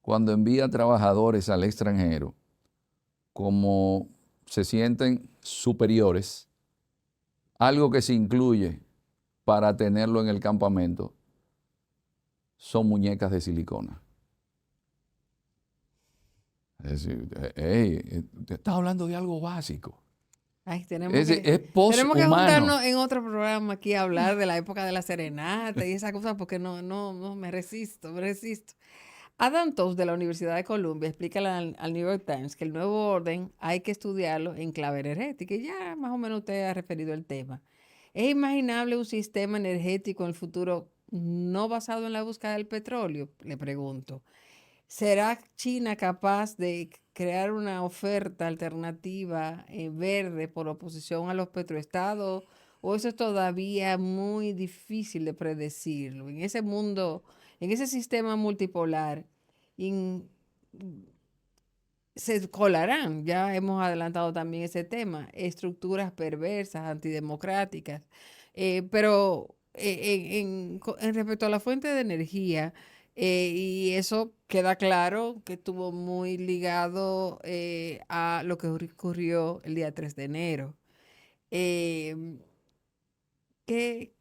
cuando envía trabajadores al extranjero, como se sienten superiores, algo que se incluye para tenerlo en el campamento, son muñecas de silicona? Es decir, te estás hablando de algo básico. Ay, Es decir, es tenemos que poshumano. juntarnos en otro programa aquí a hablar de la época de la serenata y esas cosas porque no, me resisto. Adam Tooze de la Universidad de Columbia explica al New York Times que el nuevo orden hay que estudiarlo en clave energética y ya más o menos usted ha referido el tema. ¿Es imaginable un sistema energético en el futuro no basado en la búsqueda del petróleo? Le pregunto. ¿Será China capaz de crear una oferta alternativa verde por oposición a los petroestados? ¿O eso es todavía muy difícil de predecirlo? En ese mundo, en ese sistema multipolar, in- se colarán, ya hemos adelantado también ese tema, estructuras perversas, antidemocráticas. Pero en respecto a la fuente de energía, y eso queda claro que estuvo muy ligado a lo que ocurrió el día 3 de enero. Em, ¿qué,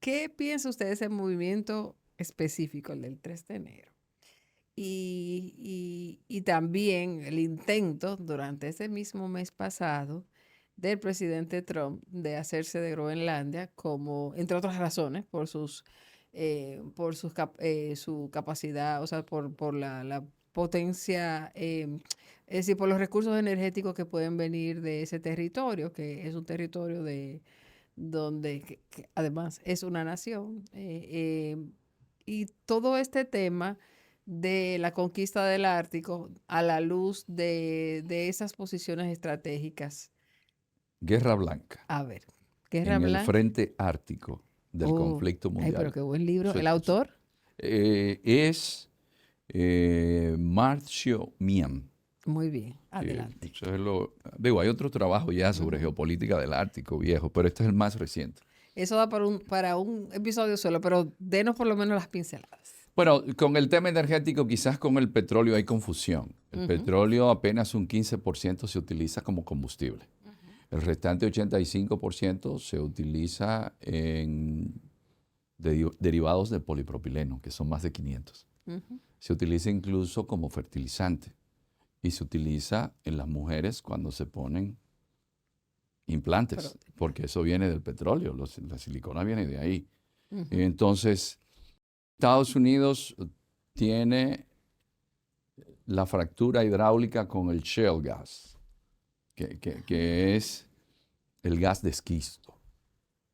qué piensa usted de ese movimiento específico, el del 3 de enero? Y también el intento durante ese mismo mes pasado del presidente Trump de hacerse de Groenlandia como, entre otras razones, su capacidad, o sea, por la potencia, es decir, por los recursos energéticos que pueden venir de ese territorio, que es un territorio donde que además es una nación. Y todo este tema de la conquista del Ártico a la luz de esas posiciones estratégicas. Guerra Blanca, A ver, Guerra en el Blanca. frente ártico del Oh, conflicto ay, pero mundial. qué buen libro. Eso ¿El es, autor? es Marcio Mian. Muy bien, adelante. Eso es digo, hay otro trabajo ya sobre Ujú. geopolítica del Ártico viejo, pero este es el más reciente. Eso da para un episodio solo, pero denos por lo menos las pinceladas. Bueno, con el tema energético, quizás con el petróleo hay confusión. El Ujú, petróleo apenas un 15% se utiliza como combustible. El restante 85% se utiliza en derivados del polipropileno, que son más de 500. ujú. Se utiliza incluso como fertilizante y se utiliza en las mujeres cuando se ponen Pero, implantes, porque eso viene del petróleo, la silicona viene de ahí. ujú. Entonces, Estados Unidos tiene la fractura hidráulica con el shale gas, que es el gas de esquisto.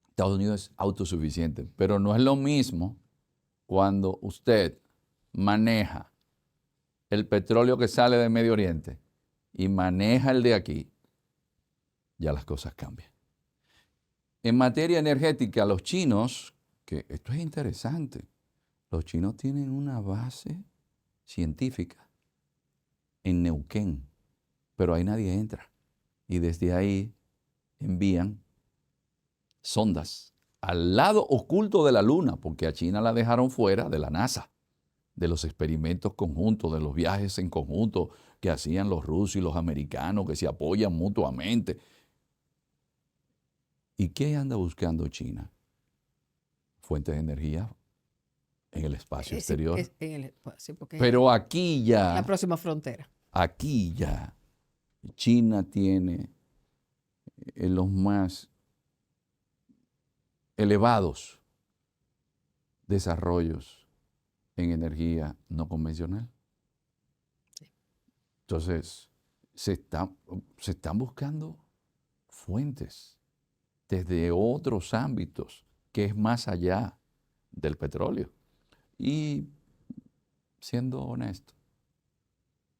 Estados Unidos es autosuficiente, pero no es lo mismo cuando usted maneja el petróleo que sale del Medio Oriente y maneja el de aquí, ya las cosas cambian. En materia energética, los chinos, que esto es interesante, los chinos tienen una base científica en Neuquén, pero ahí nadie entra. Y desde ahí envían sondas al lado oculto de la Luna, porque a China la dejaron fuera de la NASA, de los experimentos conjuntos, de los viajes en conjunto que hacían los rusos y los americanos, que se apoyan mutuamente. ¿Y qué anda buscando China? Fuentes de energía en el espacio exterior. En el espacio, porque Pero aquí la ya, próxima frontera. aquí ya, China tiene los más elevados desarrollos en energía no convencional. Entonces, se están buscando fuentes desde otros ámbitos, que es más allá del petróleo. Y siendo honesto,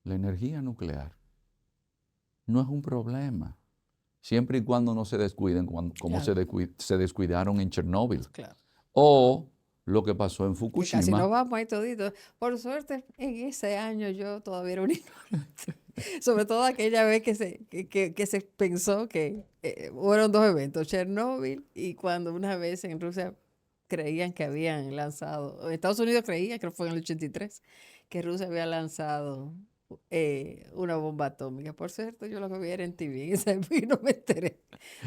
la energía nuclear no es un problema, siempre y cuando no se descuiden, como Claro. se descuidaron en Chernóbil, Claro. o lo que pasó en Que casi Fukushima. nos vamos ahí toditos. Por suerte, en ese año yo todavía era un ignorante. Sobre todo aquella vez que se pensó que fueron dos eventos, Chernóbil y cuando una vez en Rusia creían que habían lanzado, Estados Unidos creía, creo que fue en el 83, que Rusia había lanzado una bomba atómica. Por cierto, yo lo que vi era en TV en esa época y no me enteré.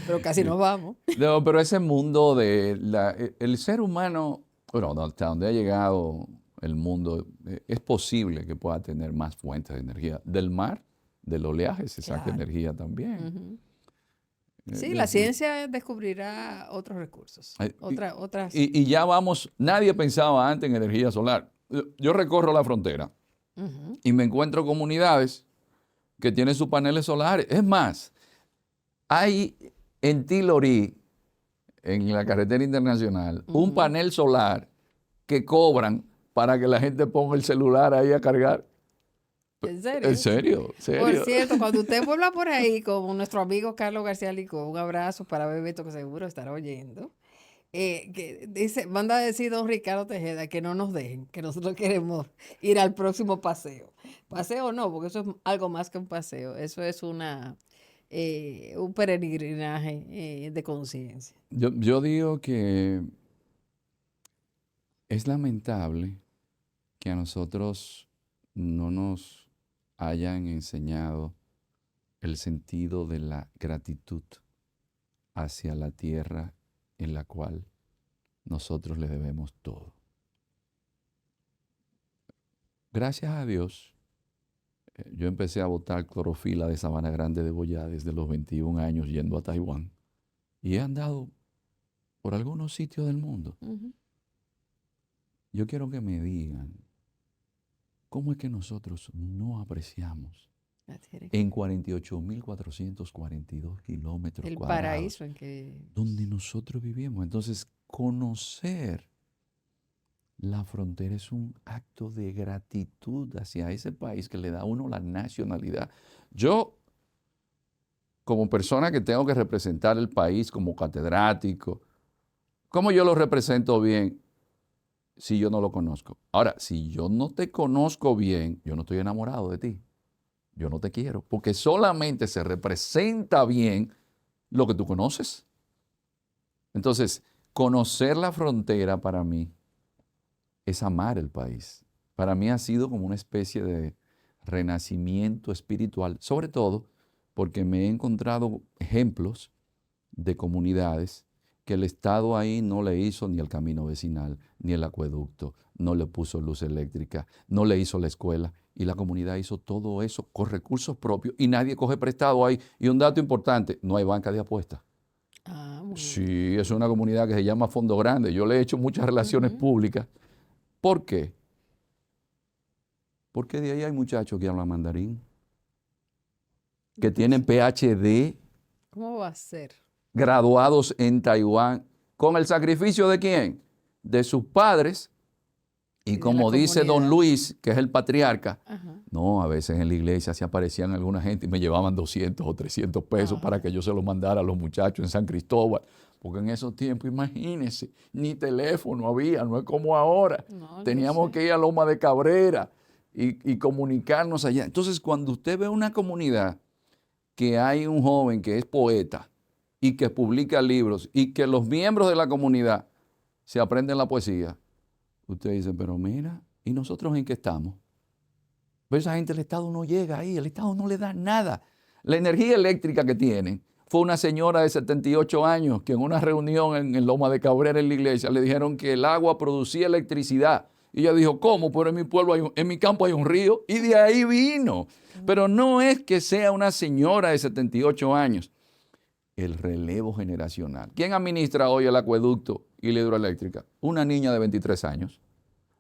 Pero casi nos vamos. No, pero ese mundo el ser humano, bueno, hasta donde ha llegado el mundo, es posible que pueda tener más fuentes de energía. Del mar, del oleaje se saca Claro. energía también. Ujú. Sí, Es la decir, ciencia descubrirá otros recursos, otras. y ya vamos, nadie pensaba antes en energía solar. Yo recorro la frontera Ujú. y me encuentro comunidades que tienen sus paneles solares. Es más, hay en Tilorí, en la carretera internacional, un Ujú. panel solar que cobran para que la gente ponga el celular ahí a cargar. ¿En ¿En serio? serio? Por ¿Serio? cierto, cuando usted vuelva por ahí con nuestro amigo Carlos García Licó, un abrazo para Bebeto que seguro estará oyendo. Que dice, manda a decir don Ricardo Tejeda que no nos dejen, que nosotros queremos ir al próximo paseo. Paseo no, porque eso es algo más que un paseo, eso es un peregrinaje de conciencia. Yo digo que es lamentable que a nosotros no nos hayan enseñado el sentido de la gratitud hacia la tierra en la cual nosotros le debemos todo. Gracias a Dios, yo empecé a botar clorofila de Sabana Grande de Boyá desde los 21 años yendo a Taiwán y he andado por algunos sitios del mundo. Ujú. Yo quiero que me digan cómo es que nosotros no apreciamos La tierra. en 48.442 kilómetros El cuadrados paraíso en que... donde nosotros vivimos. Entonces, conocer la frontera es un acto de gratitud hacia ese país que le da a uno la nacionalidad. Yo, como persona que tengo que representar el país como catedrático, ¿cómo yo lo represento bien si yo no lo conozco? Ahora, si yo no te conozco bien, yo no estoy enamorado de ti. Yo no te quiero, porque solamente se representa bien lo que tú conoces. Entonces, conocer la frontera para mí es amar el país. Para mí ha sido como una especie de renacimiento espiritual, sobre todo porque me he encontrado ejemplos de comunidades que el Estado ahí no le hizo ni el camino vecinal, ni el acueducto, no le puso luz eléctrica, no le hizo la escuela, y la comunidad hizo todo eso con recursos propios y nadie coge prestado ahí. Y un dato importante, no hay banca de apuestas. Ah, muy bien. Sí, es una comunidad que se llama Fondo Grande. Yo le he hecho muchas relaciones Ujú. públicas. ¿Por qué? Porque de ahí hay muchachos que hablan mandarín, que tienen PhD, ¿Cómo va a ser? graduados en Taiwán, con el sacrificio de quién? De sus padres, Y Y de la como dice don comunidad. Luis, que es el patriarca, Ajá. no, a veces en la iglesia se aparecían alguna gente y me llevaban 200 o 300 pesos para Ay, que yo se los mandara a los muchachos en San Cristóbal. Porque en esos tiempos, imagínense, ni teléfono había, no es como ahora. no, yo Teníamos sé. que ir a Loma de Cabrera y comunicarnos allá. Entonces, cuando usted ve una comunidad que hay un joven que es poeta y que publica libros y que los miembros de la comunidad se aprenden la poesía, usted dice, pero mira, ¿y nosotros en qué estamos? Pero esa gente, el Estado no llega ahí, el Estado no le da nada. La energía eléctrica que tienen fue una señora de 78 años que en una reunión en Loma de Cabrera en la iglesia le dijeron que el agua producía electricidad. Y ella dijo, ¿cómo? Pero en mi pueblo, en mi campo hay un río. Y de ahí vino. Pero no es que sea una señora de 78 años. El relevo generacional. ¿Quién administra hoy el acueducto y la hidroeléctrica? Una niña de 23 años.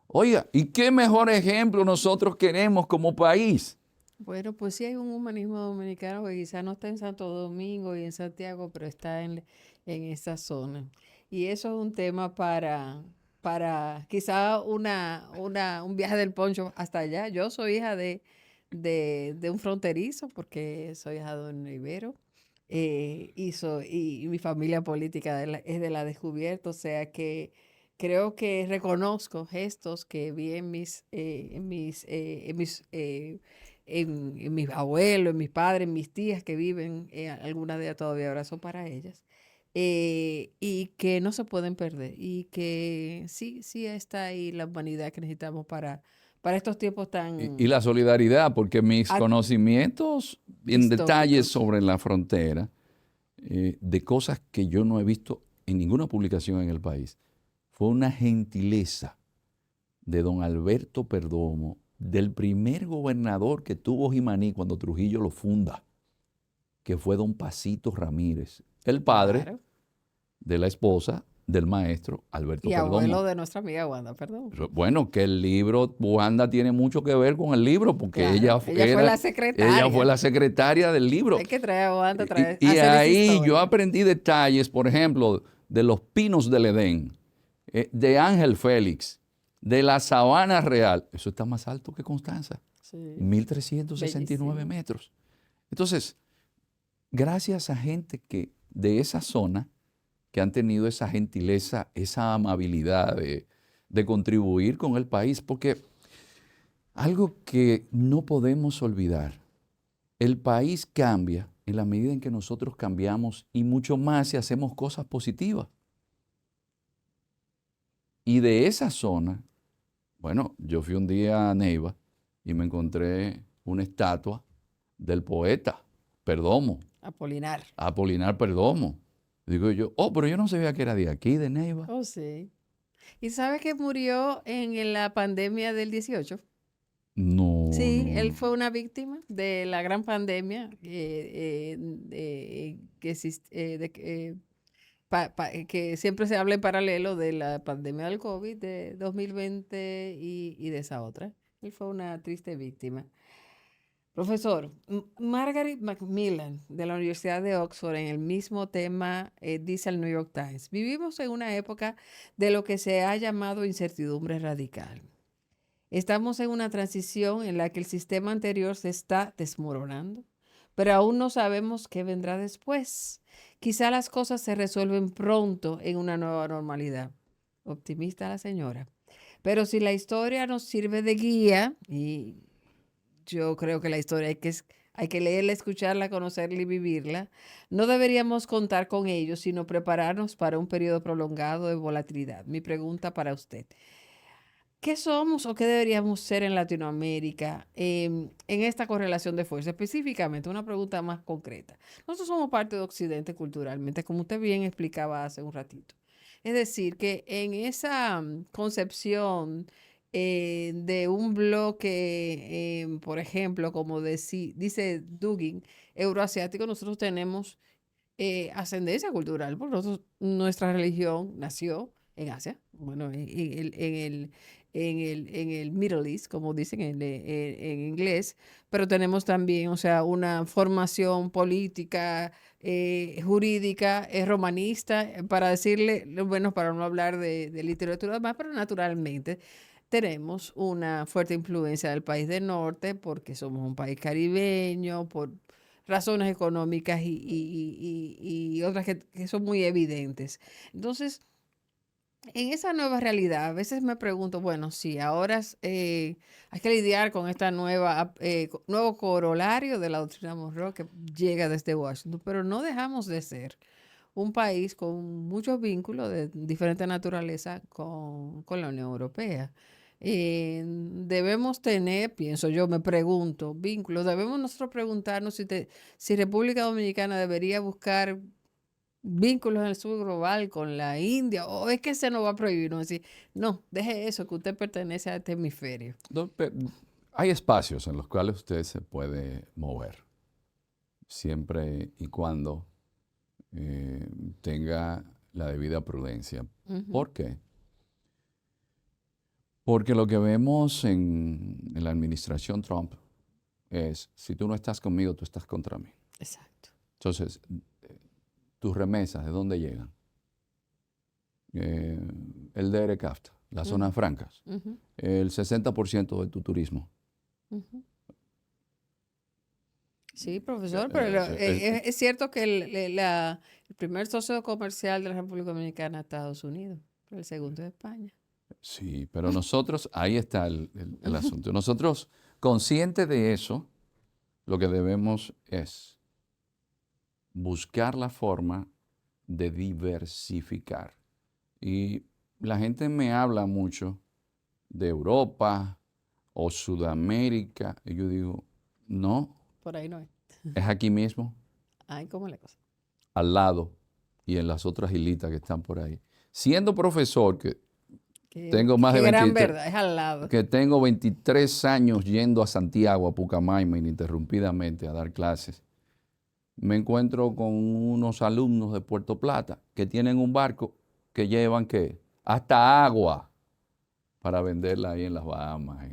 Oiga, ¿y qué mejor ejemplo nosotros queremos como país? Bueno, pues sí hay un humanismo dominicano que quizás no está en Santo Domingo y en Santiago, pero está en esa zona. Y eso es un tema para quizá un viaje del poncho hasta allá. Yo soy hija de un fronterizo, porque soy hija de un ibero, y mi familia política es de la descubierta, o sea que creo que reconozco gestos que vi en mis abuelos, en mis padres, en mis tías que viven, algunas de ellas todavía abrazo para ellas, y que no se pueden perder, y que sí, sí está ahí la humanidad que necesitamos para estos tiempos Y tan la solidaridad, porque mis conocimientos en detalles distópicos. sobre la frontera, de cosas que yo no he visto en ninguna publicación en el país, fue una gentileza de don Alberto Perdomo, del primer gobernador que tuvo Jimaní cuando Trujillo lo funda, que fue don Pasito Ramírez, el padre Claro. de la esposa del maestro Alberto Y abuelo Perdomo. de nuestra amiga Wanda, perdón. Bueno, que el libro, Wanda tiene mucho que ver con el libro, porque Claro, ella fue la ella fue secretaria. la secretaria del libro. Hay que traer a Wanda, Y hacer esa ahí yo historia. aprendí detalles, por ejemplo, de los pinos del Edén, de Ángel Félix, de la Sabana Real. Eso está más alto que Constanza, Sí, 1369 bellísimo. metros. Entonces, gracias a gente que de esa zona, que han tenido esa gentileza, esa amabilidad de contribuir con el país, porque algo que no podemos olvidar, el país cambia en la medida en que nosotros cambiamos y mucho más si hacemos cosas positivas. Y de esa zona, bueno, yo fui un día a Neiva y me encontré una estatua del poeta Perdomo, Apolinar. Apolinar Perdomo. Digo yo, oh, pero yo no sabía que era de aquí, de Neiva. Oh, sí. ¿Y sabes que murió en la pandemia del 18? No, Sí, no, él no. fue una víctima de la gran pandemia que que siempre se habla en paralelo de la pandemia del COVID de 2020 y de esa otra. Él fue una triste víctima. Profesor, Margaret Macmillan de la Universidad de Oxford en el mismo tema dice al New York Times, vivimos en una época de lo que se ha llamado incertidumbre radical. Estamos en una transición en la que el sistema anterior se está desmoronando, pero aún no sabemos qué vendrá después. Quizá las cosas se resuelven pronto en una nueva normalidad. Optimista la señora. Pero si la historia nos sirve de guía, y yo creo que la historia hay que leerla, escucharla, conocerla y vivirla, no deberíamos contar con ello, sino prepararnos para un periodo prolongado de volatilidad. Mi pregunta para usted. ¿Qué somos o qué deberíamos ser en Latinoamérica en esta correlación de fuerza? Específicamente, una pregunta más concreta. Nosotros somos parte de Occidente culturalmente, como usted bien explicaba hace un ratito. Es decir, que en esa concepción de un bloque, por ejemplo, como dice Dugin, euroasiático, nosotros tenemos ascendencia cultural, porque nuestra religión nació en Asia, bueno, en el Middle East, como dicen en inglés, pero tenemos también, o sea, una formación política, jurídica, romanista, para decirle, bueno, para no hablar de literatura más, pero naturalmente. tenemos una fuerte influencia del país del norte porque somos un país caribeño, por razones económicas y otras que son muy evidentes. Entonces, en esa nueva realidad, a veces me pregunto, bueno, sí, ahora hay que lidiar con esta nuevo corolario de la doctrina Monroe que llega desde Washington, pero no dejamos de ser un país con muchos vínculos de diferente naturaleza con la Unión Europea. Debemos tener, pienso yo, me pregunto, vínculos. Debemos nosotros preguntarnos si República Dominicana debería buscar vínculos en el sur global con la India, o es que se nos va a prohibir, no decir, no, deje eso, que usted pertenece a este hemisferio. No, hay espacios en los cuales usted se puede mover, siempre y cuando eh, tenga la debida prudencia. Ujú. ¿Por qué? Porque lo que vemos en la administración Trump es, si tú no estás conmigo, tú estás contra mí. Exacto. Entonces, tus remesas, ¿de dónde llegan? Eh, el DRCAFTA, las Ujú, zonas francas, ujú, el 60% de tu turismo. ujú. Sí, profesor, pero Eh, eh, eh, es cierto que el primer socio comercial de la República Dominicana es Estados Unidos, pero el segundo es España. sí, pero nosotros, ahí está el Ujú. asunto. Nosotros, conscientes de eso, lo que debemos es buscar la forma de diversificar. Y la gente me habla mucho de Europa o Sudamérica, y yo digo, no, Por ahí no es. es aquí mismo, Ay, ¿cómo es la cosa? al lado y en las otras islitas que están por ahí. Siendo profesor, que tengo más de Qué gran 23, verdad, es al lado. que tengo 23 años yendo a Santiago, a Pucamaima, ininterrumpidamente a dar clases, me encuentro con unos alumnos de Puerto Plata que tienen un barco que llevan ¿qué? Hasta agua para venderla ahí en las Bahamas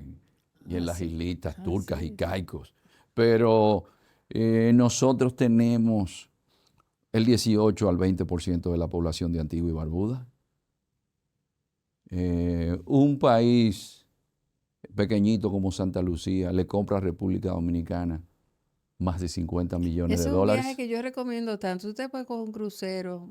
y en las Así, islitas turcas y así es. caicos. Pero nosotros tenemos el 18 al 20% de la población de Antigua y Barbuda. Un país pequeñito como Santa Lucía le compra a República Dominicana más de 50 millones Ese de es un viaje dólares. que yo recomiendo tanto. Usted puede coger un crucero.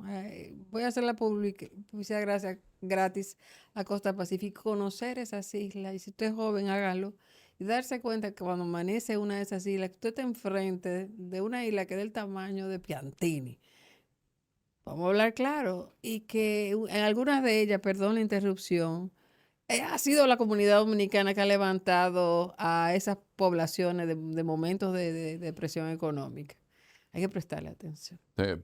Voy a hacer la publicidad gratis a Costa Pacífico, conocer esas islas. Y si usted es joven, hágalo. Y darse cuenta que cuando amanece una de esas islas, que usted está enfrente de una isla que es del tamaño de Piantini. Vamos a hablar claro. Y que en algunas de ellas, perdón la interrupción, ha sido la comunidad dominicana que ha levantado a esas poblaciones de momentos de presión económica. Hay que prestarle atención.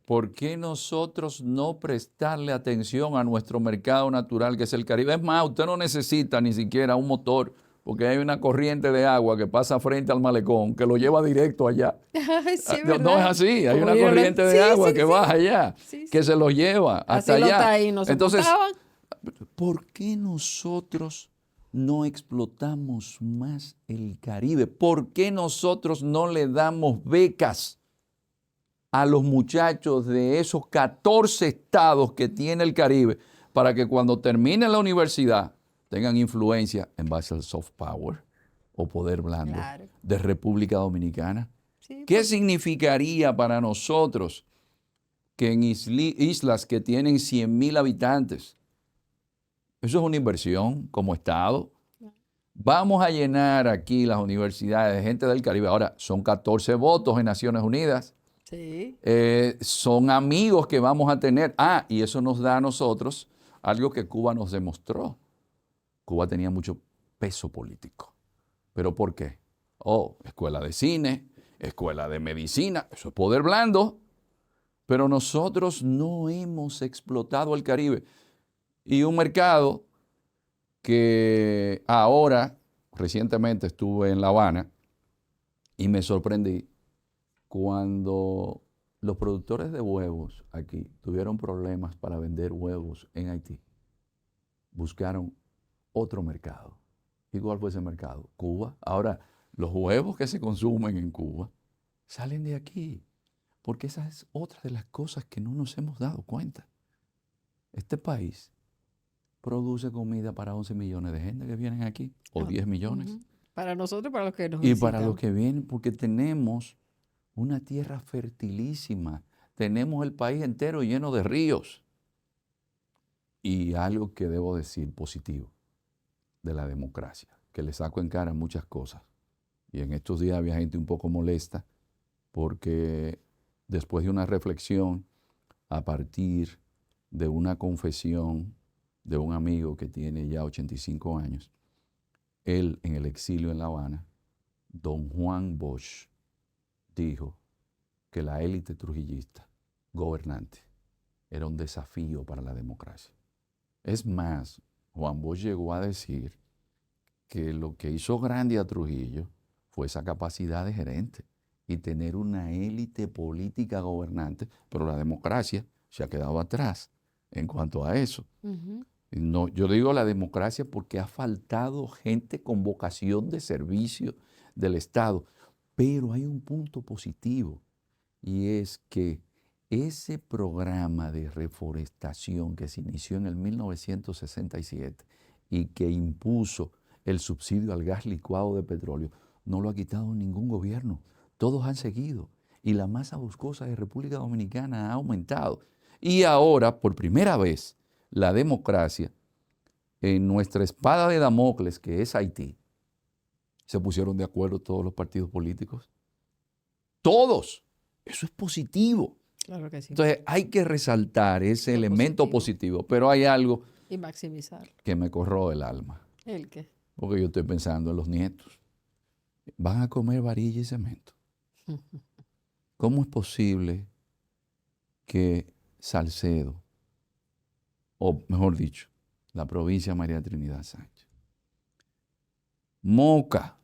¿Por qué nosotros no prestarle atención a nuestro mercado natural, que es el Caribe? Es más, usted no necesita ni siquiera un motor, porque hay una corriente de agua que pasa frente al malecón, que lo lleva directo allá. Ay, sí, No es ¿verdad? así, hay Como una vinieron corriente sí, de agua sí, que sí. baja allá, Sí, que sí. se los lleva hasta Así los allá. taínos se Entonces, montaban. ¿por qué nosotros no explotamos más el Caribe? ¿Por qué nosotros no le damos becas a los muchachos de esos 14 estados que tiene el Caribe para que cuando terminen la universidad tengan influencia en base al soft power o poder blando Claro. de República Dominicana? Sí, ¿Qué significaría para nosotros que en islas que tienen 100,000 habitantes, eso es una inversión como Estado? Vamos a llenar aquí las universidades de gente del Caribe. Ahora, son 14 votos en Naciones Unidas. sí. Son amigos que vamos a tener. Ah, y eso nos da a nosotros algo que Cuba nos demostró. Cuba tenía mucho peso político. ¿Pero por qué? Oh, escuela de cine, escuela de medicina, eso es poder blando. Pero nosotros no hemos explotado el Caribe. Y un mercado que ahora, recientemente estuve en La Habana y me sorprendí cuando los productores de huevos aquí tuvieron problemas para vender huevos en Haití. Buscaron otro mercado. ¿Y cuál fue ese mercado? Cuba. Ahora, los huevos que se consumen en Cuba salen de aquí, porque esa es otra de las cosas que no nos hemos dado cuenta. Este país produce comida para 11 millones de gente que vienen aquí, o 10 millones. Ujú. Para nosotros y para los que nos Y para los visitan. que vienen, porque tenemos una tierra fertilísima, tenemos el país entero lleno de ríos. Y algo que debo decir positivo de la democracia, que le saco en cara muchas cosas. Y en estos días había gente un poco molesta porque después de una reflexión a partir de una confesión de un amigo que tiene ya 85 años, él en el exilio en La Habana, don Juan Bosch, dijo que la élite trujillista gobernante era un desafío para la democracia. Es más, Juan Bosch llegó a decir que lo que hizo grande a Trujillo fue esa capacidad de gerente y tener una élite política gobernante, pero la democracia se ha quedado atrás en cuanto a eso. Ujú. No, yo digo la democracia porque ha faltado gente con vocación de servicio del Estado, pero hay un punto positivo y es que ese programa de reforestación que se inició en el 1967 y que impuso el subsidio al gas licuado de petróleo, no lo ha quitado ningún gobierno. Todos han seguido. Y la masa boscosa de República Dominicana ha aumentado. Y ahora, por primera vez, la democracia, en nuestra espada de Damocles, que es Haití, se pusieron de acuerdo todos los partidos políticos. Todos. Eso es positivo. Claro que sí. Entonces hay que resaltar ese Lo elemento positivo. positivo, pero hay algo Y maximizarlo. que me corroe el alma, ¿El qué? porque yo estoy pensando en los nietos. Van a comer varilla y cemento. ¿Cómo es posible que Salcedo, o mejor dicho, la provincia de María Trinidad Sánchez, Moca,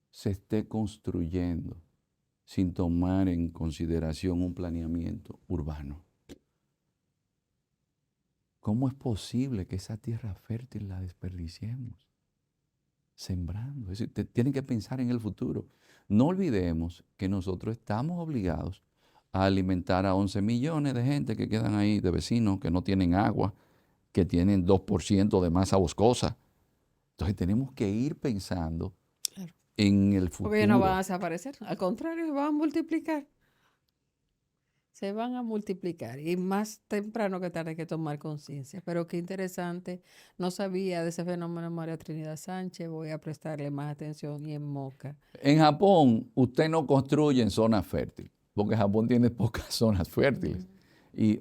se esté construyendo sin tomar en consideración un planeamiento urbano? ¿Cómo es posible que esa tierra fértil la desperdiciemos? Sembrando. Es decir, tienen que pensar en el futuro. No olvidemos que nosotros estamos obligados a alimentar a 11 millones de gente que quedan ahí, de vecinos que no tienen agua, que tienen 2% de masa boscosa. Entonces tenemos que ir pensando Claro. en el Porque ellos no van a futuro. desaparecer. Al contrario, se van a multiplicar. Se van a multiplicar. Y más temprano que tarde hay que tomar conciencia. Pero qué interesante. No sabía de ese fenómeno de María Trinidad Sánchez. Voy a prestarle más atención. Y en Moca. En Japón, usted no construye en zonas fértiles, porque Japón tiene pocas zonas fértiles. Y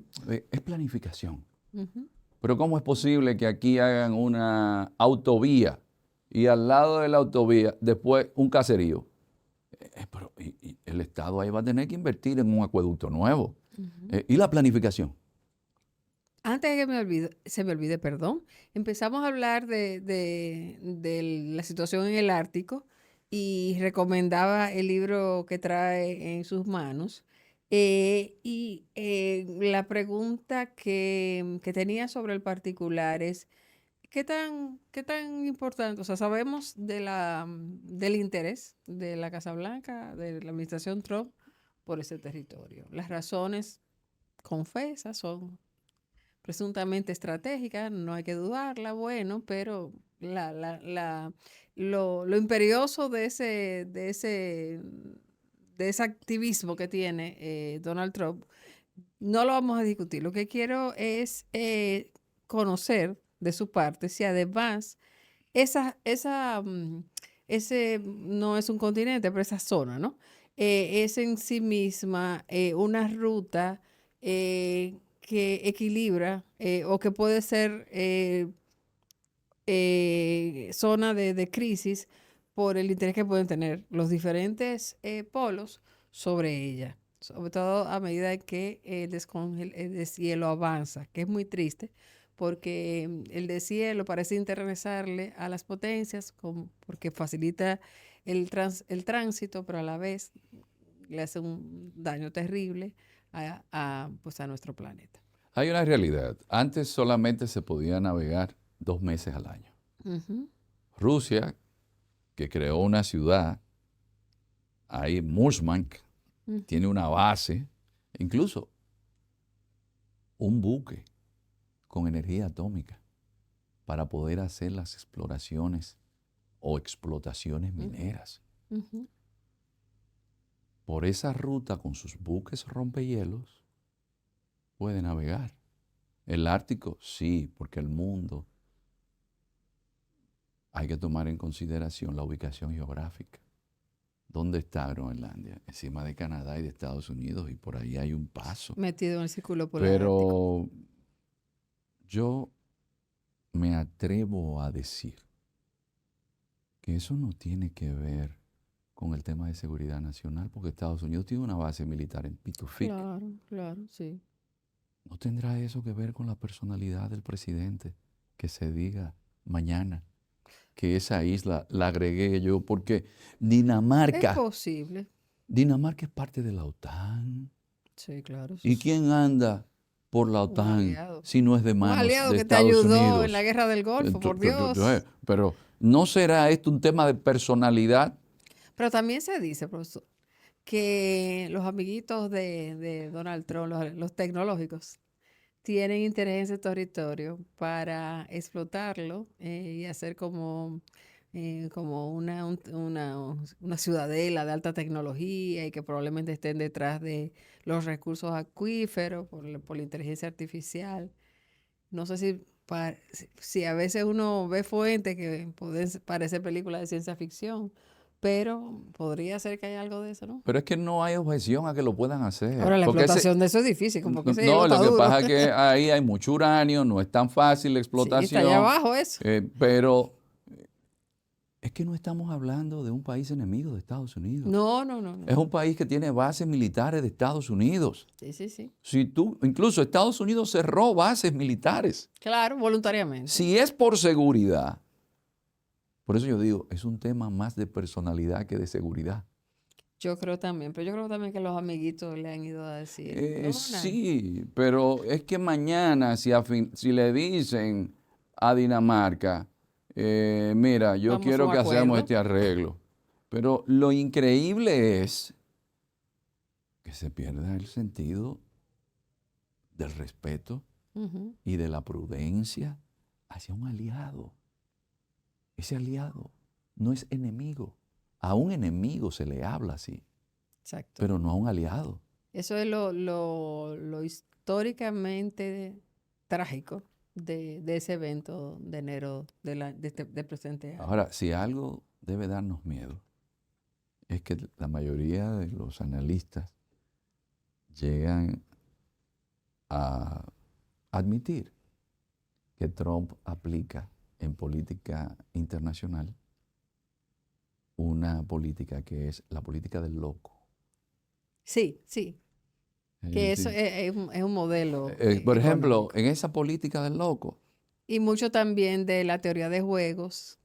es planificación. Ujú. Pero ¿cómo es posible que aquí hagan una autovía y al lado de la autovía después un caserío? Pero y el Estado ahí va a tener que invertir en un acueducto nuevo. ¿Y la planificación? Antes de que se me olvide, perdón, empezamos a hablar de la situación en el Ártico y recomendaba el libro que trae en sus manos. La pregunta que tenía sobre el particular es, qué tan importante? O sea, sabemos del interés de la Casa Blanca, de la administración Trump por ese territorio. Las razones confesas son presuntamente estratégica, no hay que dudarla, bueno, pero lo imperioso de ese activismo que tiene Donald Trump, no lo vamos a discutir. Lo que quiero es conocer de su parte si además ese no es un continente, pero esa zona, ¿no? Es en sí misma una ruta que equilibra o que puede ser zona de crisis por el interés que pueden tener los diferentes polos sobre ella, sobre todo a medida que el deshielo avanza, que es muy triste porque el deshielo parece interesarle a las potencias porque facilita el tránsito, pero a la vez le hace un daño terrible pues a nuestro planeta. Hay una realidad. Antes solamente se podía navegar 2 meses al año. Ujú. Rusia, que creó una ciudad, ahí Murmansk, tiene una base, incluso un buque con energía atómica para poder hacer las exploraciones o explotaciones mineras. Ujú. Por esa ruta, con sus buques rompehielos, puede navegar. El Ártico, sí, porque el mundo hay que tomar en consideración la ubicación geográfica. ¿Dónde está Groenlandia? Encima de Canadá y de Estados Unidos, y por ahí hay un paso. Metido en el círculo polar ártico. Pero yo me atrevo a decir que eso no tiene que ver con el tema de seguridad nacional, porque Estados Unidos tiene una base militar en Pitufic. Claro, claro, sí. ¿No tendrá eso que ver con la personalidad del presidente? Que se diga mañana que esa isla la agregué yo, porque Es Dinamarca posible. es parte de la OTAN. Sí, claro. Eso ¿Y es quién anda por la un OTAN aliado. si no es de Un manos aliado de que te Estados ayudó en la Unidos? guerra del Golfo, por Dios. Pero ¿no será esto un tema de personalidad? Pero también se dice, profesor, que los amiguitos de Donald Trump, los tecnológicos, tienen interés en ese territorio para explotarlo y hacer como una ciudadela de alta tecnología y que probablemente estén detrás de los recursos acuíferos por la inteligencia artificial. No sé si a veces uno ve fuentes que pueden parecer películas de ciencia ficción, pero podría ser que haya algo de eso, ¿no? Pero es que no hay objeción a que lo puedan hacer. Ahora, la Porque explotación de eso es difícil, como que ese hielo no, está lo que duro. pasa es que ahí hay mucho uranio, no es tan fácil la Sí, está allá explotación, abajo eso. pero es que no estamos hablando de un país enemigo de Estados Unidos. No, no, no, Es no. un país que tiene bases militares de Estados Unidos. Sí, sí, sí. Incluso Estados Unidos cerró bases militares. Claro, voluntariamente. Si es por seguridad, por eso yo digo, es un tema más de personalidad que de seguridad. Yo creo también, pero yo creo también que los amiguitos le han ido a decir, no, nada. Sí, pero es que mañana si le dicen a Dinamarca, mira, yo Vamos a quiero un que hagamos acuerdo. este arreglo, pero lo increíble es que se pierda el sentido del respeto Ujú. y de la prudencia hacia un aliado. Ese aliado no es enemigo. A un enemigo se le habla así, Exacto. pero no a un aliado. Eso es lo históricamente trágico de ese evento de enero del presente año. Ahora, si algo debe darnos miedo, es que la mayoría de los analistas llegan a admitir que Trump aplica en política internacional una política que es la política del loco. Sí, sí, Es que eso decir, es un modelo por ejemplo, económico. en esa política del loco, Y mucho también de la teoría de juegos,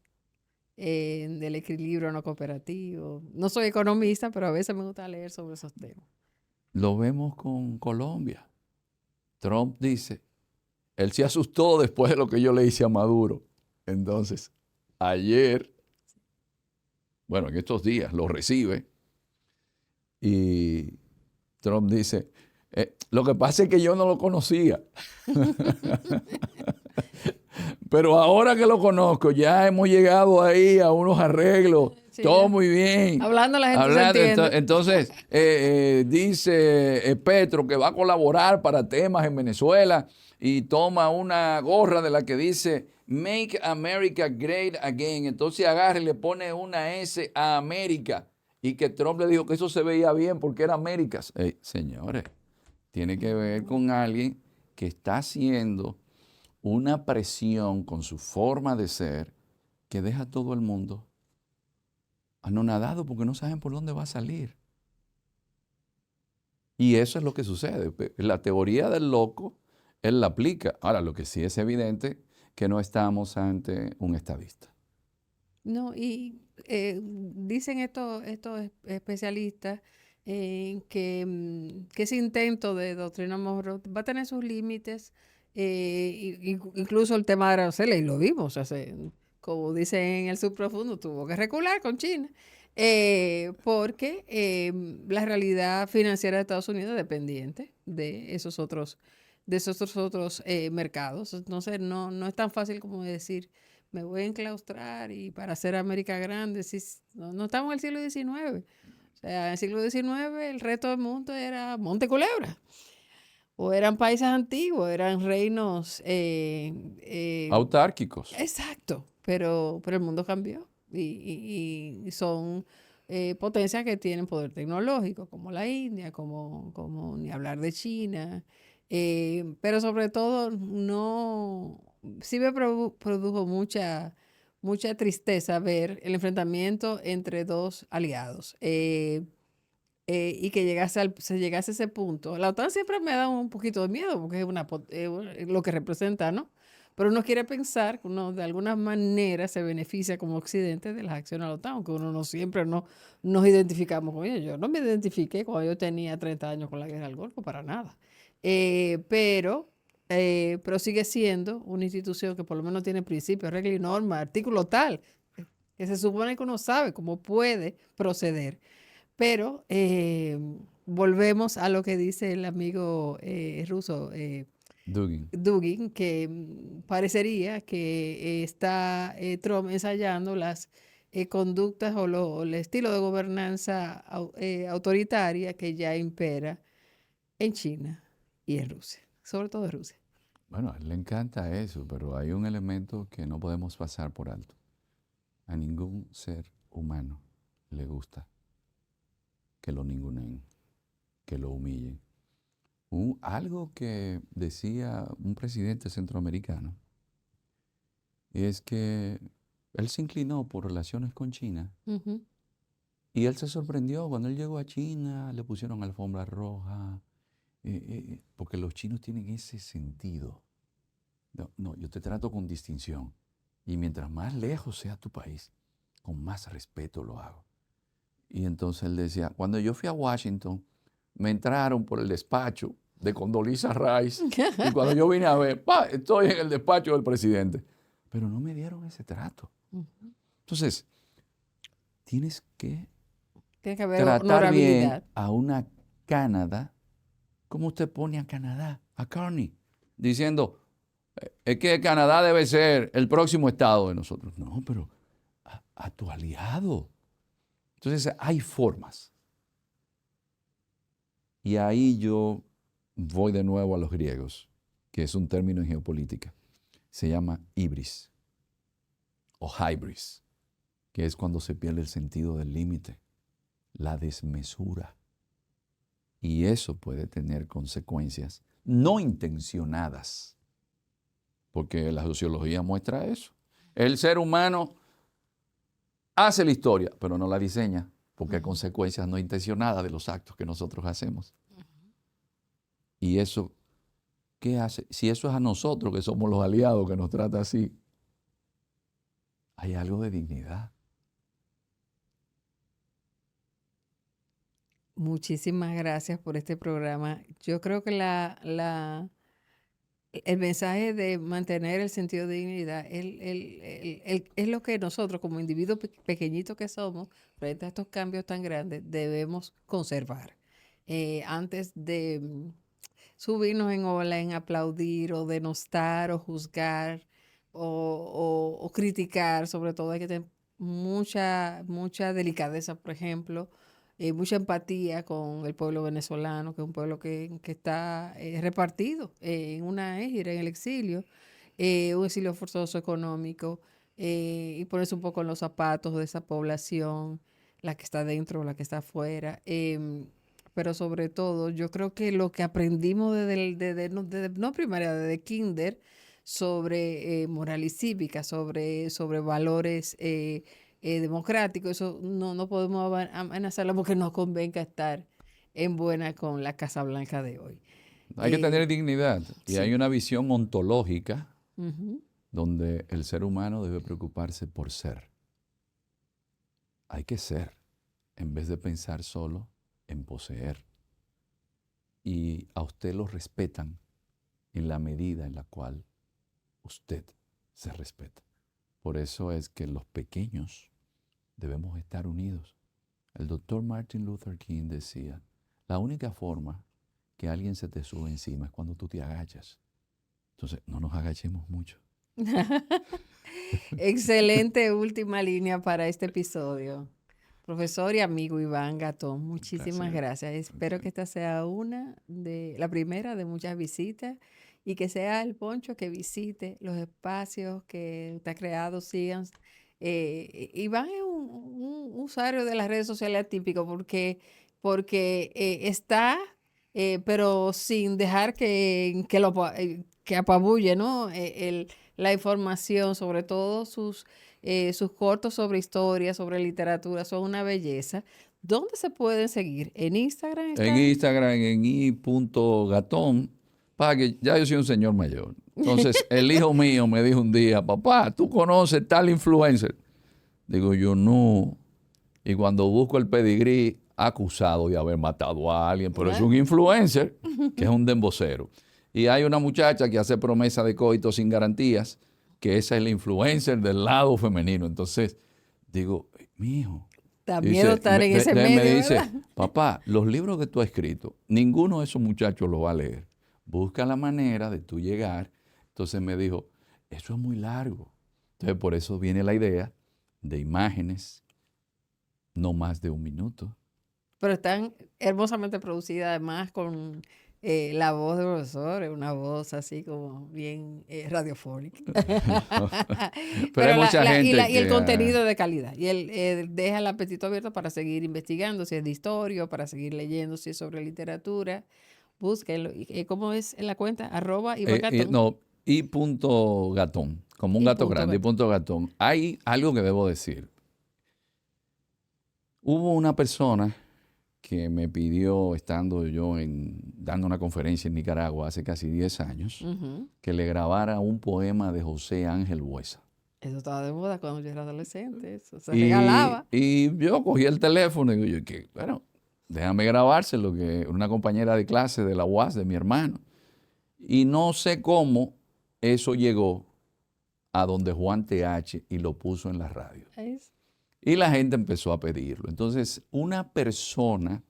del equilibrio no cooperativo. No soy economista, pero a veces me gusta leer sobre esos temas. lo vemos con Colombia. Trump dice, él se asustó después de lo que yo le hice a Maduro. Entonces, ayer, bueno, en estos días, lo recibe y Trump dice, lo que pasa es que yo no lo conocía. Pero ahora que lo conozco, ya hemos llegado ahí a unos arreglos. Sí, Todo ya. muy bien. Hablando la gente se entiende. Entonces, dice Petro que va a colaborar para temas en Venezuela y toma una gorra de la que dice Make America Great Again. Entonces agarra y le pone una S a América. Y que Trump le dijo que eso se veía bien porque era Américas. Señores, tiene que ver con alguien que está haciendo una presión con su forma de ser que deja a todo el mundo anonadado porque no saben por dónde va a salir. Y eso es lo que sucede. La teoría del loco, él la aplica. Ahora, lo que sí es evidente que no estamos ante un estadista. No, y dicen estos especialistas que ese intento de doctrina Monroe va a tener sus límites, incluso el tema de aranceles, y lo vimos, o sea, como dicen en el subprofundo, tuvo que recular con China, porque la realidad financiera de Estados Unidos es dependiente de esos otros de esos otros mercados. Entonces, no es tan fácil como decir, me voy a enclaustrar y para hacer América grande. Sí, no estamos en el siglo XIX. O sea, en el siglo XIX el resto del mundo era Monte Culebra. O eran países antiguos, eran reinos. Autárquicos. Exacto, pero el mundo cambió y son potencias que tienen poder tecnológico, como la India, como ni hablar de China, pero sobre todo no, sí me produjo mucha tristeza ver el enfrentamiento entre dos aliados. Y que se llegase a ese punto. La OTAN siempre me ha dado un poquito de miedo porque es lo que representa, ¿no? Pero uno quiere pensar que uno de alguna manera se beneficia como Occidente de las acciones de la OTAN, aunque uno no siempre nos identificamos con ellos. Yo no me identifiqué cuando yo tenía 30 años con la guerra del Golfo, para nada. Eh, pero, pero sigue siendo una institución que por lo menos tiene principios, reglas y normas, artículo tal, que se supone que uno sabe cómo puede proceder. Pero volvemos a lo que dice el amigo ruso Dugin. Dugin, que parecería que está Trump ensayando las conductas o el estilo de gobernanza autoritaria que ya impera en China y en Rusia, sobre todo en Rusia. Bueno, a él le encanta eso, pero hay un elemento que no podemos pasar por alto. A ningún ser humano le gusta que lo ninguneen, que lo humillen. Algo que decía un presidente centroamericano es que él se inclinó por relaciones con China Ujú. y él se sorprendió cuando él llegó a China, le pusieron alfombra roja, porque los chinos tienen ese sentido. No, no, yo te trato con distinción y mientras más lejos sea tu país, con más respeto lo hago. Y entonces él decía, cuando yo fui a Washington, me entraron por el despacho de Condoleezza Rice y cuando yo vine a ver, estoy en el despacho del presidente. Pero no me dieron ese trato. Entonces, tienes que Tiene que haber tratar bien honorabilidad. a una Canadá como usted pone a Canadá, a Carney, diciendo, es que Canadá debe ser el próximo estado de nosotros. No, pero a tu aliado. Entonces, hay formas. Y ahí yo voy de nuevo a los griegos, que es un término en geopolítica. Se llama hybris o hybris, que es cuando se pierde el sentido del límite, la desmesura. Y eso puede tener consecuencias no intencionadas, porque la sociología muestra eso. El ser humano hace la historia, pero no la diseña, porque hay consecuencias no intencionadas de los actos que nosotros hacemos. Y eso, ¿qué hace? Si eso es a nosotros, que somos los aliados, que nos trata así, hay algo de dignidad. Muchísimas gracias por este programa. Yo creo que el mensaje de mantener el sentido de dignidad es lo que nosotros, como individuos pequeñitos que somos, frente a estos cambios tan grandes, debemos conservar. Antes de subirnos en ola, en aplaudir o denostar o juzgar o criticar, sobre todo hay que tener mucha delicadeza, por ejemplo, mucha empatía con el pueblo venezolano, que es un pueblo que está repartido en una égida, en el exilio, un exilio forzoso económico, y ponerse un poco en los zapatos de esa población, la que está dentro, la que está afuera. Pero sobre todo, yo creo que lo que aprendimos no primaria, desde kinder, sobre moral y cívica, sobre valores democráticos, eso no podemos amenazarlo porque nos convenga estar en buena con la Casa Blanca de hoy. Hay que tener dignidad y hay Sí. una visión ontológica Ujú. donde el ser humano debe preocuparse por ser. Hay que ser, en vez de pensar solo en poseer. Y a usted lo respetan en la medida en la cual usted se respeta. Por eso es que los pequeños debemos estar unidos. El doctor Martin Luther King decía, la única forma que alguien se te sube encima es cuando tú te agachas. Entonces, no nos agachemos mucho. Excelente última línea para este episodio. Profesor y amigo Iván Gatón, muchísimas gracias. Espero que esta sea la primera de muchas visitas y que sea el Poncho que visite los espacios que usted ha creado, sigan. Iván es un usuario de las redes sociales atípico porque está, pero sin dejar que apabulle, ¿no? La información, sobre todo sus cortos sobre historia, sobre literatura, son una belleza. ¿Dónde se pueden seguir? ¿En Instagram En está? Instagram, en i.gatón, para que ya yo soy un señor mayor. Entonces, el hijo mío me dijo un día, papá, ¿tú conoces tal influencer? Digo yo, no. Y cuando busco el pedigrí, acusado de haber matado a alguien, pero es un influencer que es un dembocero. Y hay una muchacha que hace promesa de coito sin garantías, que esa es la influencer del lado femenino. Entonces, digo, mi hijo. Da miedo estar en ese medio, Me dice, ¿verdad? papá, los libros que tú has escrito, ninguno de esos muchachos lo va a leer. Busca la manera de tú llegar. Entonces me dijo, eso es muy largo. Entonces por eso viene la idea de imágenes, no más de 1 minuto. Pero están hermosamente producidas, además con la voz del profesor, una voz así como bien radiofónica. Pero hay mucha gente y el que... contenido de calidad. Y él deja el apetito abierto para seguir investigando, si es de historia, o para seguir leyendo, si es sobre literatura. Búsquenlo. ¿Cómo es en la cuenta? @Ivagatón. no, i.gatón, como un gato grande, i.gatón. Hay algo que debo decir. Hubo una persona que me pidió, estando yo dando una conferencia en Nicaragua hace casi 10 años, que le grabara un poema de José Ángel Buesa. Eso estaba de moda cuando yo era adolescente, eso se regalaba. Y yo cogí el teléfono y digo, bueno, déjame grabárselo, que una compañera de clase de la UAS, de mi hermano. Y no sé cómo eso llegó a donde Juan TH y lo puso en la radio. Y la gente empezó a pedirlo. Entonces, una persona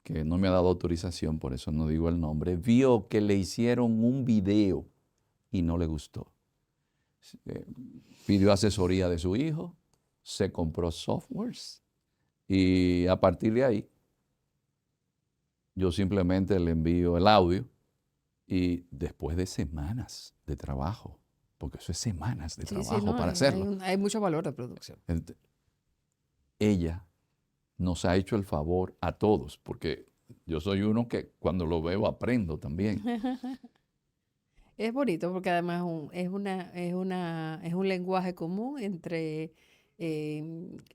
que no me ha dado autorización, por eso no digo el nombre, vio que le hicieron un video y no le gustó. Pidió asesoría de su hijo, se compró softwares y a partir de ahí yo simplemente le envío el audio y después de semanas de trabajo, porque eso es semanas de trabajo para hacerlo. Hay mucho valor de producción. Ella nos ha hecho el favor a todos, porque yo soy uno que cuando lo veo aprendo también. Es bonito porque además es un lenguaje común entre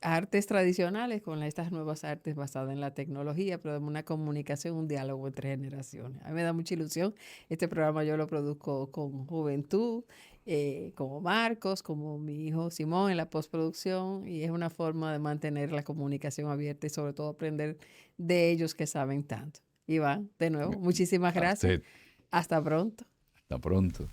artes tradicionales con estas nuevas artes basadas en la tecnología, pero una comunicación, un diálogo entre generaciones. A mí me da mucha ilusión. Este programa yo lo produzco con juventud, como Marcos, como mi hijo Simón en la postproducción, y es una forma de mantener la comunicación abierta y sobre todo aprender de ellos que saben tanto. Iván, de nuevo, muchísimas gracias. Hasta pronto. Hasta pronto.